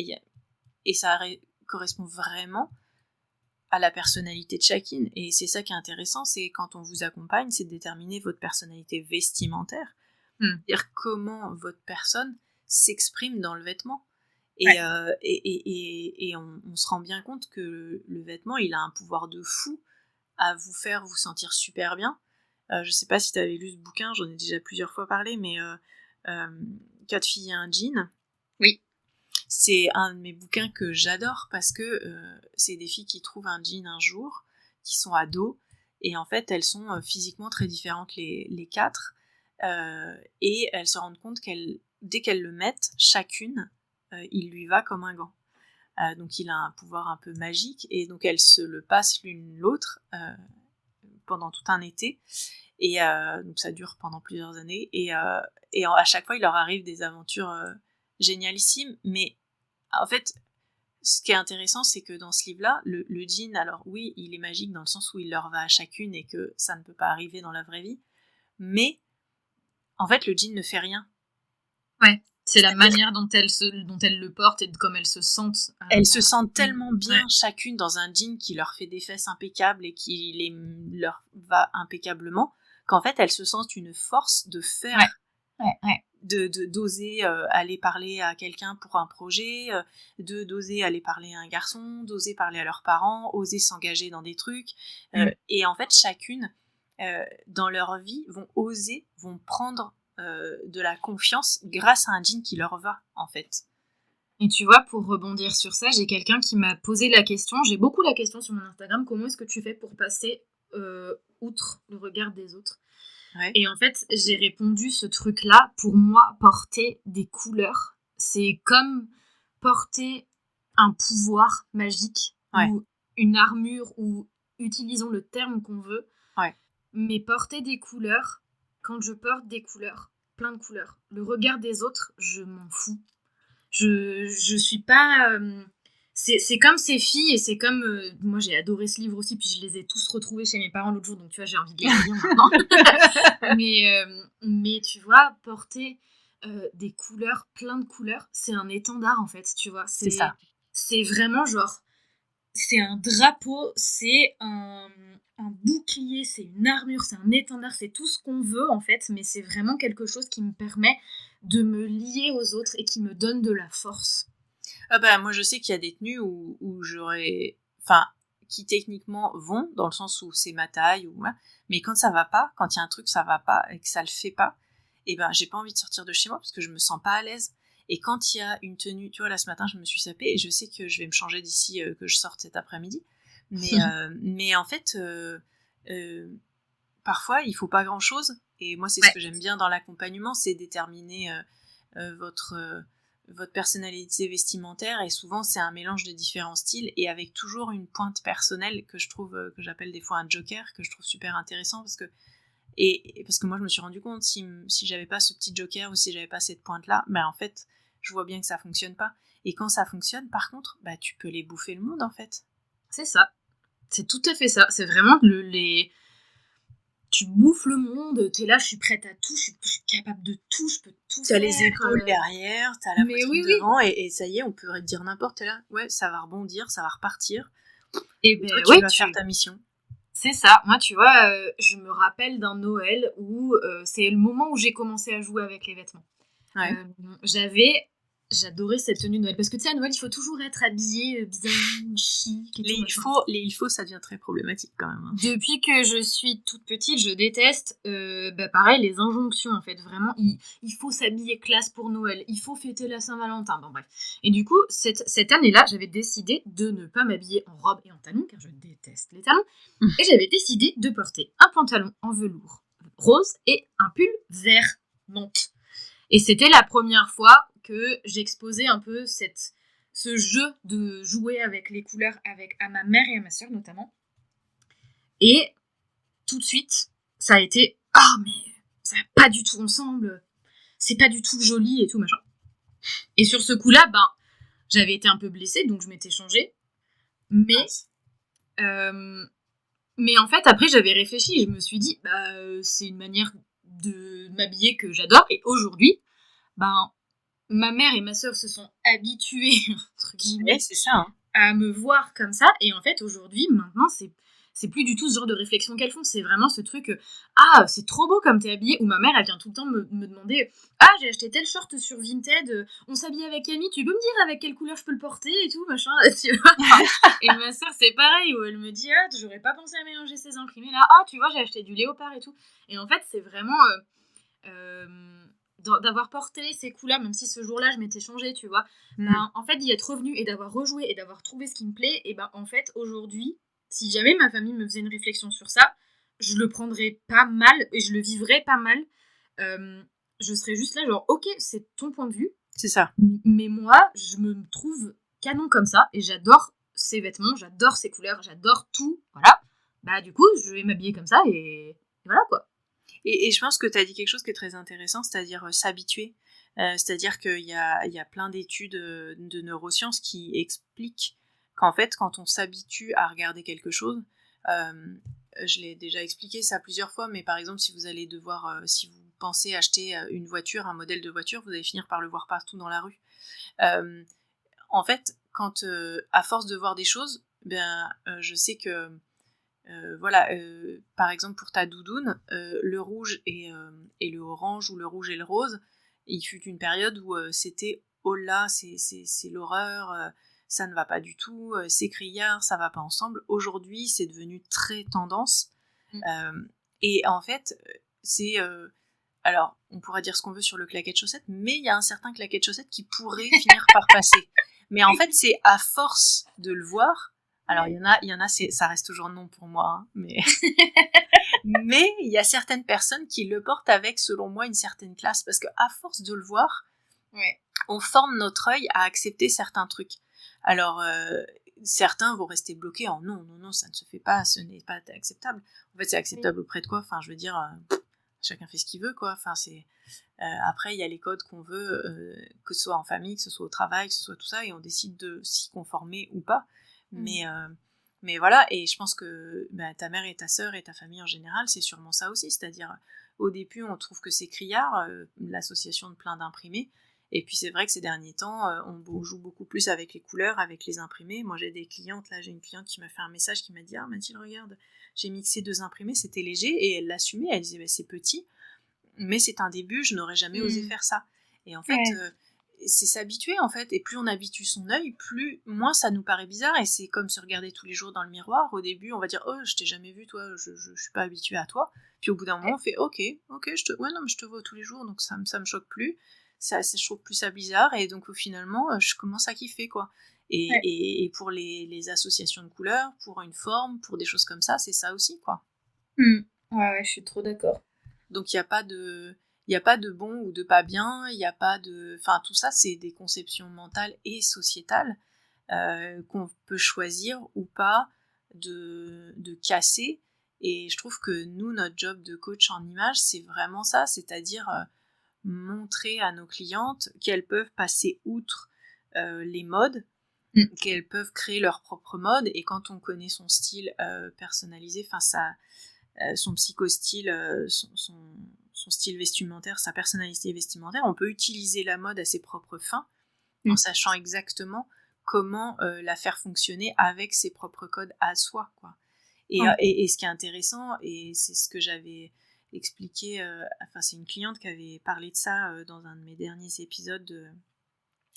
et ça correspond vraiment à la personnalité de chacune. Et c'est ça qui est intéressant, c'est quand on vous accompagne, c'est de déterminer votre personnalité vestimentaire, c'est-à-dire comment votre personne s'exprime dans le vêtement. Et on se rend bien compte que le vêtement, il a un pouvoir de fou à vous faire vous sentir super bien. Je sais pas si tu avais lu ce bouquin, j'en ai déjà plusieurs fois parlé, mais 4 filles et un jean. Oui. C'est un de mes bouquins que j'adore parce que c'est des filles qui trouvent un jean un jour, qui sont ados, et en fait elles sont physiquement très différentes les 4, et elles se rendent compte dès qu'elles le mettent, chacune, il lui va comme un gant. Donc il a un pouvoir un peu magique, et donc elles se le passent l'une l'autre pendant tout un été, et donc ça dure pendant plusieurs années, et à chaque fois il leur arrive des aventures génialissimes. Mais en fait, ce qui est intéressant, c'est que dans ce livre-là, le jean, alors oui, il est magique dans le sens où il leur va à chacune et que ça ne peut pas arriver dans la vraie vie, mais en fait le jean ne fait rien. Ouais. C'est la manière dont elles le portent et comme elles se sentent. Elles se sentent tellement bien chacune dans un jean qui leur fait des fesses impeccables et qui leur va impeccablement, qu'en fait elles se sentent une force de faire, d'oser aller parler à quelqu'un pour un projet, d'oser aller parler à un garçon, d'oser parler à leurs parents, oser s'engager dans des trucs. Et en fait chacune, dans leur vie, vont prendre de la confiance grâce à un jean qui leur va, en fait. Et tu vois, pour rebondir sur ça, j'ai quelqu'un qui m'a posé la question, j'ai beaucoup la question sur mon Instagram, comment est-ce que tu fais pour passer outre le regard des autres ? Et en fait, j'ai répondu ce truc-là, pour moi, porter des couleurs, c'est comme porter un pouvoir magique, ou une armure, ou utilisons le terme qu'on veut, mais porter des couleurs, quand je porte des couleurs, plein de couleurs, le regard des autres, je m'en fous. Je suis pas... c'est comme ces filles, et c'est comme... moi, j'ai adoré ce livre aussi, puis je les ai tous retrouvés chez mes parents l'autre jour, donc tu vois, j'ai envie de les lire maintenant. mais tu vois, porter des couleurs, plein de couleurs, c'est un étendard, en fait, tu vois. C'est ça. C'est vraiment genre... C'est un drapeau, c'est un bouclier, c'est une armure, c'est un étendard, c'est tout ce qu'on veut en fait, mais c'est vraiment quelque chose qui me permet de me lier aux autres et qui me donne de la force. Moi je sais qu'il y a des tenues où j'aurais... Enfin, qui techniquement vont, dans le sens où c'est ma taille, mais quand ça va pas, quand il y a un truc ça va pas et que ça le fait pas, j'ai pas envie de sortir de chez moi parce que je me sens pas à l'aise. Et quand il y a une tenue, tu vois, là ce matin je me suis sapée et je sais que je vais me changer d'ici que je sorte cet après-midi. Mais en fait, parfois il faut pas grand-chose. Et moi c'est ce que j'aime bien dans l'accompagnement, c'est déterminer votre personnalité vestimentaire. Et souvent c'est un mélange de différents styles et avec toujours une pointe personnelle que je trouve, que j'appelle des fois un joker, que je trouve super intéressant parce que moi je me suis rendu compte si j'avais pas ce petit joker ou si j'avais pas cette pointe là, en fait je vois bien que ça fonctionne pas. Et quand ça fonctionne, par contre, tu peux les bouffer le monde, en fait. C'est ça. C'est tout à fait ça. C'est vraiment tu bouffes le monde, t'es là, je suis prête à tout, je suis capable de tout, je peux tout faire. T'as les épaules derrière, t'as la poitrine devant, et ça y est, on peut dire n'importe, t'es là, ça va rebondir, ça va repartir. Et toi, tu vas faire ta mission. C'est ça. Moi, tu vois, je me rappelle d'un Noël où c'est le moment où j'ai commencé à jouer avec les vêtements. J'adorais cette tenue de Noël parce que tu sais à Noël il faut toujours être habillé bien chic et il faut ça devient très problématique quand même, hein. Depuis que je suis toute petite je déteste pareil les injonctions en fait, vraiment il faut s'habiller classe pour Noël, il faut fêter la Saint-Valentin, bon bref. Et du coup cette année-là j'avais décidé de ne pas m'habiller en robe et en talons car je déteste les talons et j'avais décidé de porter un pantalon en velours rose et un pull vert menthe. Et c'était la première fois que j'exposais un peu ce jeu de jouer avec les couleurs à ma mère et à ma sœur notamment. Et tout de suite, ça a été « Ah, mais ça va pas du tout ensemble, c'est pas du tout joli et tout, machin. » Et sur ce coup-là, j'avais été un peu blessée, donc je m'étais changée. Mais en fait, après, j'avais réfléchi et je me suis dit c'est une manière de m'habiller que j'adore. Et aujourd'hui, ma mère et ma sœur se sont habituées entre guillemets, c'est ça, hein, à me voir comme ça. Et en fait, aujourd'hui, maintenant, c'est plus du tout ce genre de réflexion qu'elles font. C'est vraiment ce truc c'est trop beau comme t'es habillée. Ou ma mère, elle vient tout le temps me demander j'ai acheté tel short sur Vinted, on s'habille avec Camille, tu peux me dire avec quelle couleur je peux le porter et tout, machin, tu vois. Et ma sœur, c'est pareil, où elle me dit j'aurais pas pensé à mélanger ces imprimés là, tu vois, j'ai acheté du léopard et tout. Et en fait, c'est vraiment d'avoir porté ces couleurs, même si ce jour-là je m'étais changée, tu vois, en fait d'y être revenue et d'avoir rejoué et d'avoir trouvé ce qui me plaît, et en fait aujourd'hui, si jamais ma famille me faisait une réflexion sur ça, je le prendrais pas mal et je le vivrais pas mal. Je serais juste là genre ok, c'est ton point de vue, c'est ça, mais moi je me trouve canon comme ça et j'adore ces vêtements, j'adore ces couleurs, j'adore tout, voilà. Du coup je vais m'habiller comme ça et voilà quoi. Et je pense que tu as dit quelque chose qui est très intéressant, c'est-à-dire s'habituer. C'est-à-dire qu'il y a plein d'études de neurosciences qui expliquent qu'en fait, quand on s'habitue à regarder quelque chose, je l'ai déjà expliqué ça plusieurs fois, mais par exemple, si vous allez devoir, si vous pensez acheter une voiture, un modèle de voiture, vous allez finir par le voir partout dans la rue. En fait, quand à force de voir des choses, je sais que par exemple pour ta doudoune, le rouge et le orange ou le rouge et le rose, il fut une période où c'était oh là, c'est l'horreur, ça ne va pas du tout, c'est criard, ça va pas ensemble. Aujourd'hui, c'est devenu très tendance. Et en fait, c'est alors, on pourra dire ce qu'on veut sur le claquet de chaussettes, mais il y a un certain claquet de chaussettes qui pourrait finir par passer. Mais en fait, c'est à force de le voir. Alors, il y en a, ça reste toujours non pour moi, hein, mais il y a certaines personnes qui le portent avec, selon moi, une certaine classe, parce que à force de le voir, on forme notre œil à accepter certains trucs. Alors, certains vont rester bloqués en non, ça ne se fait pas, ce n'est pas acceptable. En fait, c'est acceptable auprès de quoi ? Enfin, je veux dire, chacun fait ce qu'il veut, quoi. Enfin, c'est après, il y a les codes qu'on veut, que ce soit en famille, que ce soit au travail, que ce soit tout ça, et on décide de s'y conformer ou pas. Mais voilà, et je pense que ta mère et ta sœur et ta famille en général, c'est sûrement ça aussi. C'est-à-dire, au début, on trouve que c'est criard, l'association de plein d'imprimés. Et puis c'est vrai que ces derniers temps, on joue beaucoup plus avec les couleurs, avec les imprimés. Moi j'ai des clientes, là j'ai une cliente qui m'a fait un message qui m'a dit « Ah Mathilde, regarde, j'ai mixé 2 imprimés, c'était léger » et elle l'assumait, elle disait « C'est petit, mais c'est un début, je n'aurais jamais osé faire ça ». Et en fait, c'est s'habituer en fait, et plus on habitue son œil, moins ça nous paraît bizarre, et c'est comme se regarder tous les jours dans le miroir. Au début on va dire « Oh, je t'ai jamais vu toi, je suis pas habituée à toi ». Puis au bout d'un moment on fait « Ok, je te vois tous les jours, donc ça me choque plus ». Je trouve plus ça bizarre, et donc finalement je commence à kiffer, quoi. Et pour les associations de couleurs, pour une forme, pour des choses comme ça, c'est ça aussi, quoi. Ouais, je suis trop d'accord. Donc il n'y a pas de bon ou de pas bien, il n'y a pas de... Enfin, tout ça, c'est des conceptions mentales et sociétales qu'on peut choisir ou pas de casser. Et je trouve que nous, notre job de coach en image, c'est vraiment ça, c'est-à-dire montrer à nos clientes qu'elles peuvent passer outre les modes, qu'elles peuvent créer leur propre mode, et quand on connaît son style personnalisé, enfin son psychostyle, son style vestimentaire, sa personnalité vestimentaire, on peut utiliser la mode à ses propres fins, en sachant exactement comment la faire fonctionner avec ses propres codes à soi, quoi. Et ce qui est intéressant, et c'est ce que j'avais expliqué, c'est une cliente qui avait parlé de ça dans un de mes derniers épisodes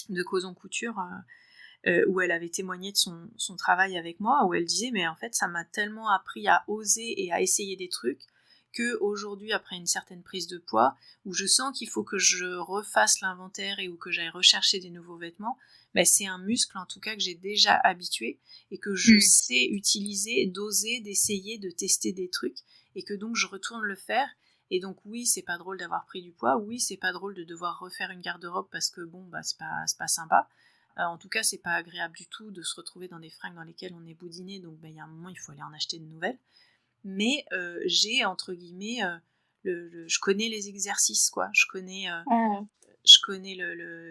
de Causons Couture, où elle avait témoigné de son travail avec moi, où elle disait mais en fait ça m'a tellement appris à oser et à essayer des trucs que aujourd'hui, après une certaine prise de poids, où je sens qu'il faut que je refasse l'inventaire ou que j'aille rechercher des nouveaux vêtements, c'est un muscle en tout cas que j'ai déjà habitué et que je sais utiliser, d'oser, d'essayer, de tester des trucs, et que donc je retourne le faire. Et donc oui, c'est pas drôle d'avoir pris du poids, oui, c'est pas drôle de devoir refaire une garde-robe parce que c'est pas sympa. En tout cas, c'est pas agréable du tout de se retrouver dans des fringues dans lesquelles on est boudiné, donc il y a un moment, il faut aller en acheter de nouvelles. Mais j'ai, entre guillemets, je connais les exercices, quoi. Je connais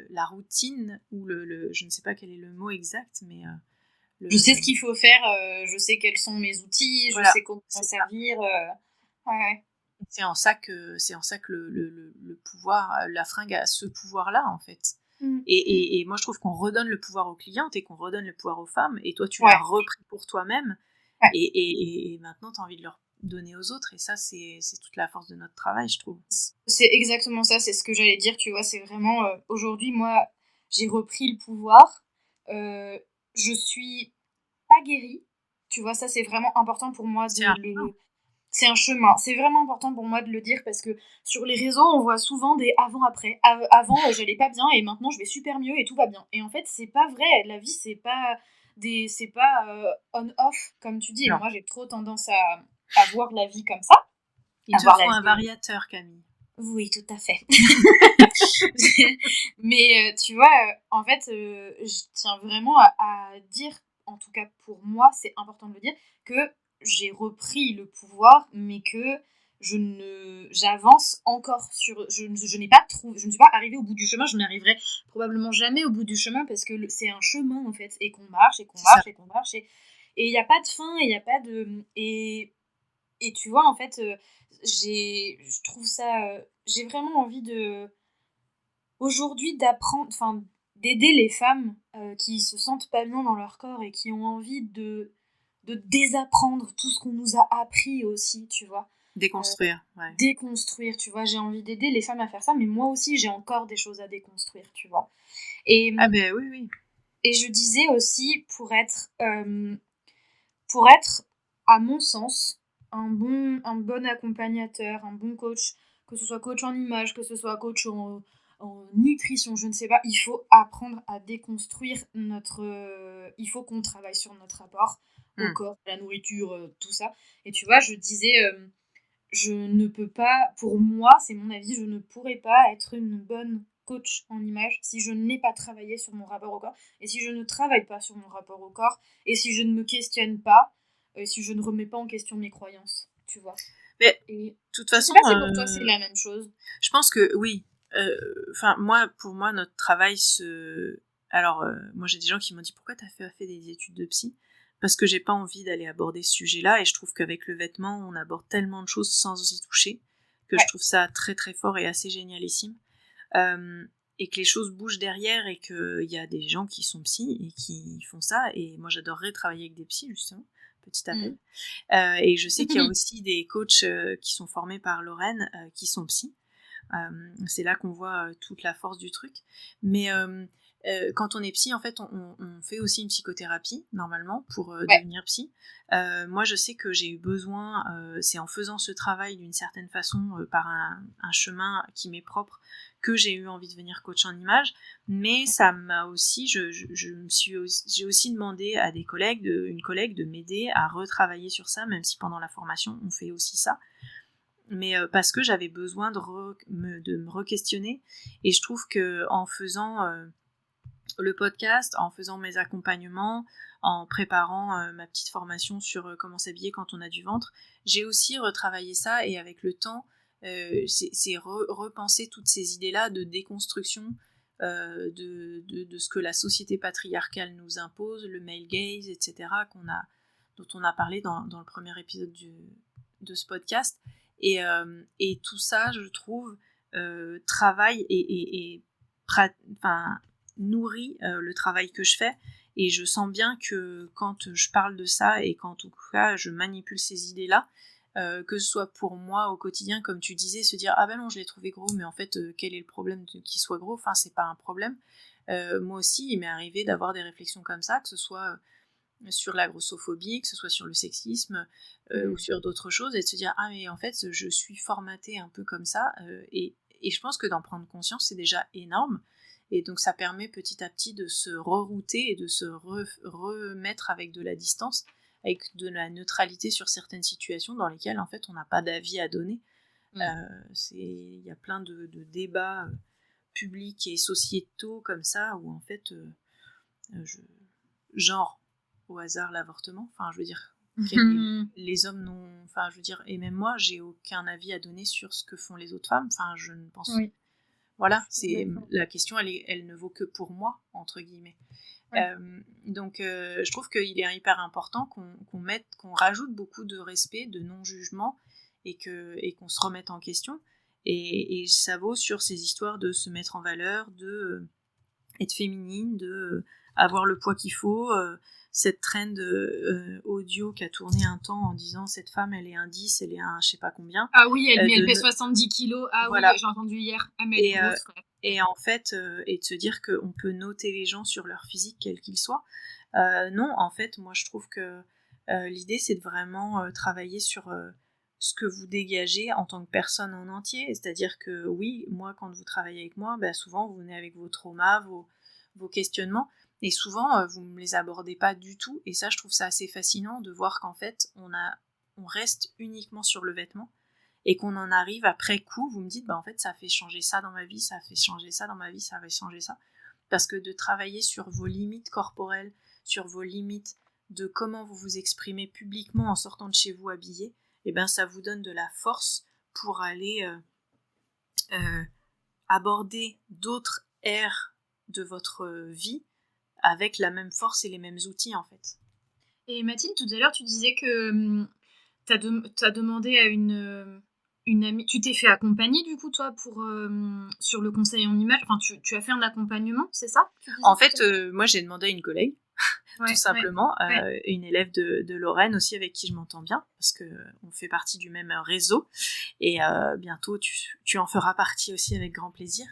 la routine, ou je ne sais pas quel est le mot exact, mais... je sais ce qu'il faut faire, je sais quels sont mes outils, je sais comment s'en servir. C'est en ça que le pouvoir, la fringue a ce pouvoir-là, en fait. Et moi, je trouve qu'on redonne le pouvoir aux clientes et qu'on redonne le pouvoir aux femmes. Et toi, tu l'as repris pour toi-même. Et maintenant, tu as envie de leur donner aux autres. Et ça, c'est toute la force de notre travail, je trouve. C'est exactement ça, c'est ce que j'allais dire. Tu vois, c'est vraiment... aujourd'hui, moi, j'ai repris le pouvoir. Je suis pas guérie. Tu vois, ça, c'est vraiment important pour moi de c'est un chemin. C'est vraiment important pour moi de le dire, parce que sur les réseaux, on voit souvent des avant-après. Avant, j'allais pas bien et maintenant, je vais super mieux et tout va bien. Et en fait, c'est pas vrai. La vie, c'est pas on-off, comme tu dis. Non. Et moi, j'ai trop tendance à voir la vie comme ça. Il te faut un variateur, Camille. Oui, tout à fait. Mais tu vois, en fait, je tiens vraiment à dire, en tout cas pour moi, c'est important de le dire, que j'ai repris le pouvoir, mais que j'avance encore je ne suis pas arrivée au bout du chemin. Je n'arriverai probablement jamais au bout du chemin, parce que c'est un chemin, en fait, et qu'on marche et qu'on marche et qu'on marche, et il n'y a pas de fin, et il n'y a pas de... Et Et tu vois, en fait, je trouve ça... j'ai vraiment envie aujourd'hui d'apprendre, enfin, d'aider les femmes qui se sentent pas bien dans leur corps et qui ont envie de désapprendre tout ce qu'on nous a appris aussi, tu vois. Déconstruire, ouais. Déconstruire, tu vois. J'ai envie d'aider les femmes à faire ça, mais moi aussi, j'ai encore des choses à déconstruire, tu vois. Et, Ah ben oui. et je disais aussi, pour être, à mon sens, un bon accompagnateur, un bon coach, que ce soit coach en image, que ce soit coach en nutrition, je ne sais pas, il faut apprendre à déconstruire il faut qu'on travaille sur notre rapport au corps, à la nourriture, tout ça. Et tu vois, je disais, je ne peux pas, pour moi, c'est mon avis, je ne pourrais pas être une bonne coach en image si je n'ai pas travaillé sur mon rapport au corps, et si je ne travaille pas sur mon rapport au corps, et si je ne me questionne pas, et si je ne remets pas en question mes croyances, tu vois. Mais Et de toute je façon, sais pas si pour toi c'est la même chose. je pense que oui. Enfin, pour moi, notre travail Alors, moi, j'ai des gens qui m'ont dit pourquoi t'as fait des études de psy? Parce que j'ai pas envie d'aller aborder ce sujet-là, et je trouve qu'avec le vêtement, on aborde tellement de choses sans y toucher, que je trouve ça très très fort et assez génialissime. Et que les choses bougent derrière, et qu'il y a des gens qui sont psy et qui font ça, et moi j'adorerais travailler avec des psys, justement, petit appel. Et je sais qu'il y a aussi des coachs qui sont formés par Lorraine qui sont psy. C'est là qu'on voit toute la force du truc. Mais quand on est psy, en fait, on fait aussi une psychothérapie, normalement, pour devenir psy. Moi, je sais que j'ai eu besoin, c'est en faisant ce travail d'une certaine façon, par un chemin qui m'est propre, que j'ai eu envie de devenir coach en image. Mais ça m'a aussi, j'ai aussi demandé à une collègue de m'aider à retravailler sur ça, même si pendant la formation, on fait aussi ça. Mais parce que j'avais besoin de me re-questionner, et je trouve que en faisant le podcast, en faisant mes accompagnements, en préparant ma petite formation sur comment s'habiller quand on a du ventre, j'ai aussi retravaillé ça, et avec le temps, c'est repenser toutes ces idées-là de déconstruction de ce que la société patriarcale nous impose, le male gaze, etc., dont on a parlé dans le premier épisode de ce podcast. Et tout ça, je trouve, travaille et nourrit le travail que je fais. Et je sens bien que quand je parle de ça, et qu'en tout cas je manipule ces idées-là, que ce soit pour moi au quotidien, comme tu disais, se dire ah ben non, je l'ai trouvé gros, mais en fait quel est le problème qu'il soit gros? Enfin, c'est pas un problème. Moi aussi, il m'est arrivé d'avoir des réflexions comme ça, que ce soit sur la grossophobie, que ce soit sur le sexisme ou sur d'autres choses, et de se dire ah mais en fait je suis formatée un peu comme ça, et je pense que d'en prendre conscience, c'est déjà énorme. Et donc ça permet petit à petit de se rerouter et de se remettre avec de la distance, avec de la neutralité sur certaines situations dans lesquelles en fait on n'a pas d'avis à donner. Il y a plein de débats publics et sociétaux comme ça, où en fait genre au hasard l'avortement, enfin je veux dire les hommes n'ont, enfin je veux dire, et même moi j'ai aucun avis à donner sur ce que font les autres femmes, enfin je ne pense voilà, c'est la question, elle ne vaut que pour moi, entre guillemets. Donc je trouve qu'il est hyper important qu'on rajoute beaucoup de respect, de non-jugement, et qu'on se remette en question, et ça vaut sur ces histoires de se mettre en valeur, de être féminine, de avoir le poids qu'il faut, cette trend audio qui a tourné un temps en disant cette femme elle est un 10, elle est un je sais pas combien. Ah oui, elle pèse 70 kilos. Ah voilà. Oui, j'ai entendu hier. Ah, mais elle est grosse, ouais. Et en fait, et de se dire qu'on peut noter les gens sur leur physique, quel qu'il soit. Non, en fait, moi je trouve que l'idée c'est de vraiment travailler sur ce que vous dégagez en tant que personne en entier. C'est-à-dire que oui, moi quand vous travaillez avec moi, bah, souvent vous venez avec vos traumas, vos questionnements, et souvent vous ne me les abordez pas du tout, et ça je trouve ça assez fascinant de voir qu'en fait on reste uniquement sur le vêtement, et qu'on en arrive après coup, vous me dites bah en fait ça a fait changer ça dans ma vie, ça a fait changer ça dans ma vie, ça a fait changer ça, parce que de travailler sur vos limites corporelles, sur vos limites de comment vous vous exprimez publiquement en sortant de chez vous habillé, et ben ça vous donne de la force pour aller aborder d'autres ères de votre vie avec la même force et les mêmes outils en fait. Et Mathilde, tout à l'heure tu disais que t'as demandé à une amie. Tu t'es fait accompagner du coup toi pour sur le conseil en image. Enfin, tu as fait un accompagnement, c'est ça? En fait, moi j'ai demandé à une collègue, tout simplement, une élève de Lorraine aussi avec qui je m'entends bien, parce qu'on fait partie du même réseau, et bientôt tu en feras partie aussi avec grand plaisir.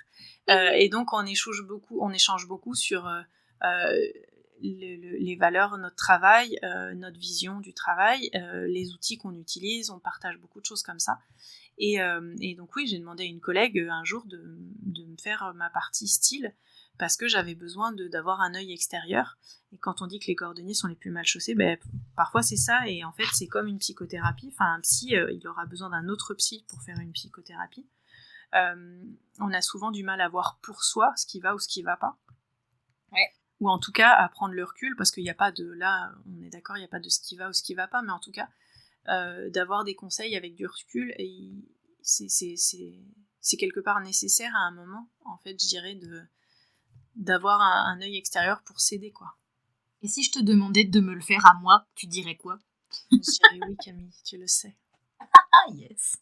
Et donc on échange beaucoup sur les valeurs, notre travail, notre vision du travail, les outils qu'on utilise, on partage beaucoup de choses comme ça. Et donc oui, j'ai demandé à une collègue un jour de me faire ma partie style, parce que j'avais besoin d'avoir un œil extérieur. Et quand on dit que les cordonniers sont les plus mal chaussés, parfois c'est ça, et en fait c'est comme une psychothérapie. Enfin, un psy, il aura besoin d'un autre psy pour faire une psychothérapie. On a souvent du mal à voir pour soi ce qui va ou ce qui va pas. Ouais. Ou en tout cas à prendre le recul, parce qu'il n'y a pas de... Là, on est d'accord, il n'y a pas de ce qui va ou ce qui va pas, mais en tout cas, d'avoir des conseils avec du recul, et c'est quelque part nécessaire à un moment, en fait, je dirais, d'avoir un œil extérieur pour s'aider, quoi. Et si je te demandais de me le faire à moi, tu dirais quoi? Je dirais oui, Camille, tu le sais. Ah, yes.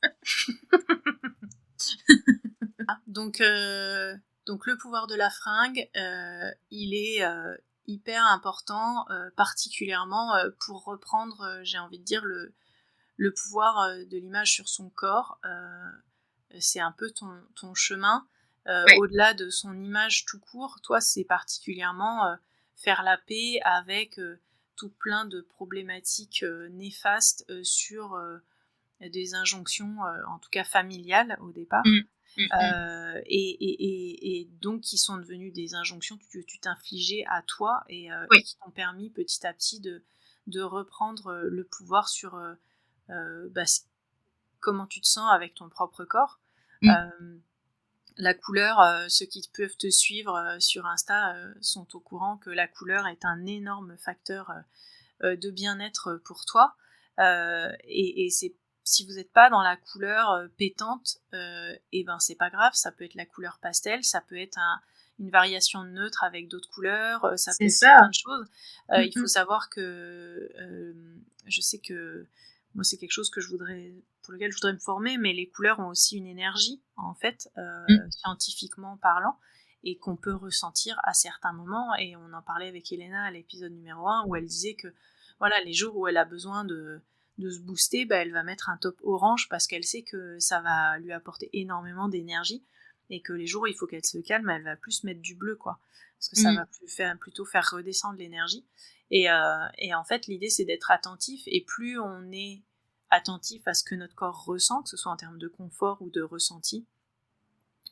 Donc le pouvoir de la fringue, il est hyper important, particulièrement pour reprendre, j'ai envie de dire, le pouvoir de l'image sur son corps. C'est un peu ton chemin. Au-delà de son image tout court, toi, c'est particulièrement faire la paix avec tout plein de problématiques néfastes sur des injonctions, en tout cas familiales au départ. Et donc qui sont devenues des injonctions que tu t'infligeais à toi, et qui t'ont permis petit à petit de reprendre le pouvoir sur comment tu te sens avec ton propre corps. La couleur, ceux qui peuvent te suivre sur Insta sont au courant que la couleur est un énorme facteur de bien-être pour toi, et c'est, si vous n'êtes pas dans la couleur pétante, c'est pas grave, ça peut être la couleur pastel, ça peut être une variation neutre avec d'autres couleurs, ça peut être plein de choses. Il faut savoir que je sais que moi c'est quelque chose pour lequel je voudrais me former, mais les couleurs ont aussi une énergie, en fait, scientifiquement parlant, et qu'on peut ressentir à certains moments. Et on en parlait avec Elena à l'épisode numéro 1, où elle disait que voilà, les jours où elle a besoin de se booster, elle va mettre un top orange parce qu'elle sait que ça va lui apporter énormément d'énergie, et que les jours où il faut qu'elle se calme, elle va plus mettre du bleu, quoi, parce que ça va plutôt faire redescendre l'énergie. Et en fait, l'idée, c'est d'être attentif, et plus on est attentif à ce que notre corps ressent, que ce soit en termes de confort ou de ressenti,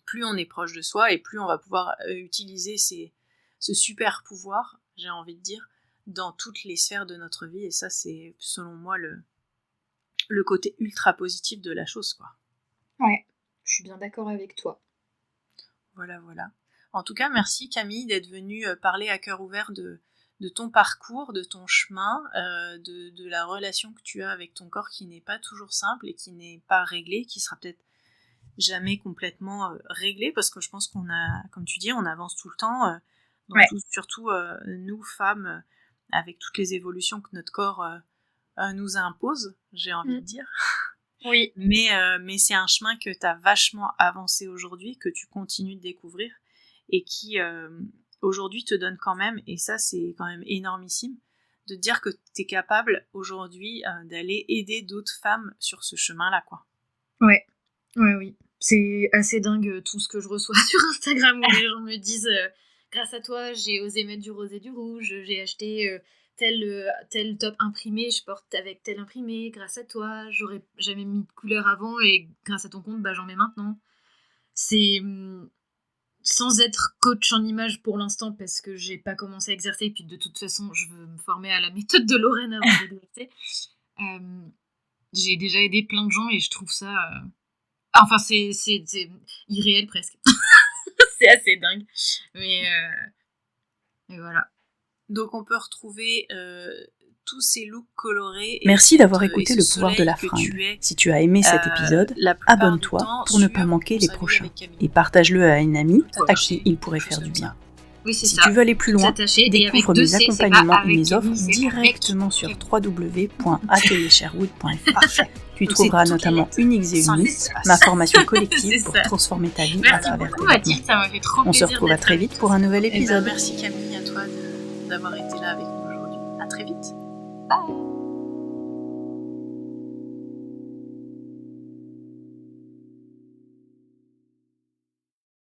plus on est proche de soi, et plus on va pouvoir utiliser ce super pouvoir, j'ai envie de dire, dans toutes les sphères de notre vie. Et ça, c'est selon moi le côté ultra positif de la chose, quoi. Ouais, je suis bien d'accord avec toi. Voilà. En tout cas, merci Camille d'être venue parler à cœur ouvert de ton parcours, de ton chemin, de la relation que tu as avec ton corps, qui n'est pas toujours simple et qui n'est pas réglée, qui sera peut-être jamais complètement réglée, parce que je pense qu'on a, comme tu dis, on avance tout le temps, surtout nous femmes, avec toutes les évolutions que notre corps nous impose, j'ai envie de dire. Oui. Mais c'est un chemin que tu as vachement avancé aujourd'hui, que tu continues de découvrir, et qui aujourd'hui te donne quand même, et ça c'est quand même énormissime, de te dire que tu es capable aujourd'hui d'aller aider d'autres femmes sur ce chemin-là, quoi. Ouais, oui. C'est assez dingue tout ce que je reçois sur Instagram, où les gens me disent grâce à toi, j'ai osé mettre du rose et du rouge, j'ai acheté tel top imprimé, je porte avec tel imprimé, grâce à toi, j'aurais jamais mis de couleur avant, et grâce à ton compte, j'en mets maintenant. C'est sans être coach en image pour l'instant, parce que j'ai pas commencé à exercer, et puis de toute façon, je veux me former à la méthode de Lorraine avant d'exercer. J'ai déjà aidé plein de gens, et je trouve ça... Enfin, c'est irréel presque. C'est assez dingue. Mais voilà. Donc on peut retrouver tous ces looks colorés. Merci d'avoir écouté le pouvoir de la fringue. Si tu as aimé cet épisode, abonne-toi pour ne pas manquer les prochains. Et partage-le à une amie à qui il pourrait faire du bien. Oui, c'est Si ça. tu veux aller plus loin, S'attacher, et avec découvre deux mes C, c'est accompagnements pas et mes avec offres Camille, c'est directement avec sur Camille. www.ateliersherwood.fr. Parfait. Tu y Donc, c'est trouveras toutes les notamment lettres, Uniques et sans Unis, l'espace. ma formation collective C'est pour ça. transformer ta vie à Merci travers beaucoup, tes vêtements. Mathilde, ça m'a fait trop On se plaisir retrouve à d'être très avec vite pour un nouvel Eh ben, épisode. merci Camille à toi d'avoir été là avec nous aujourd'hui. À très vite. toi. Bye.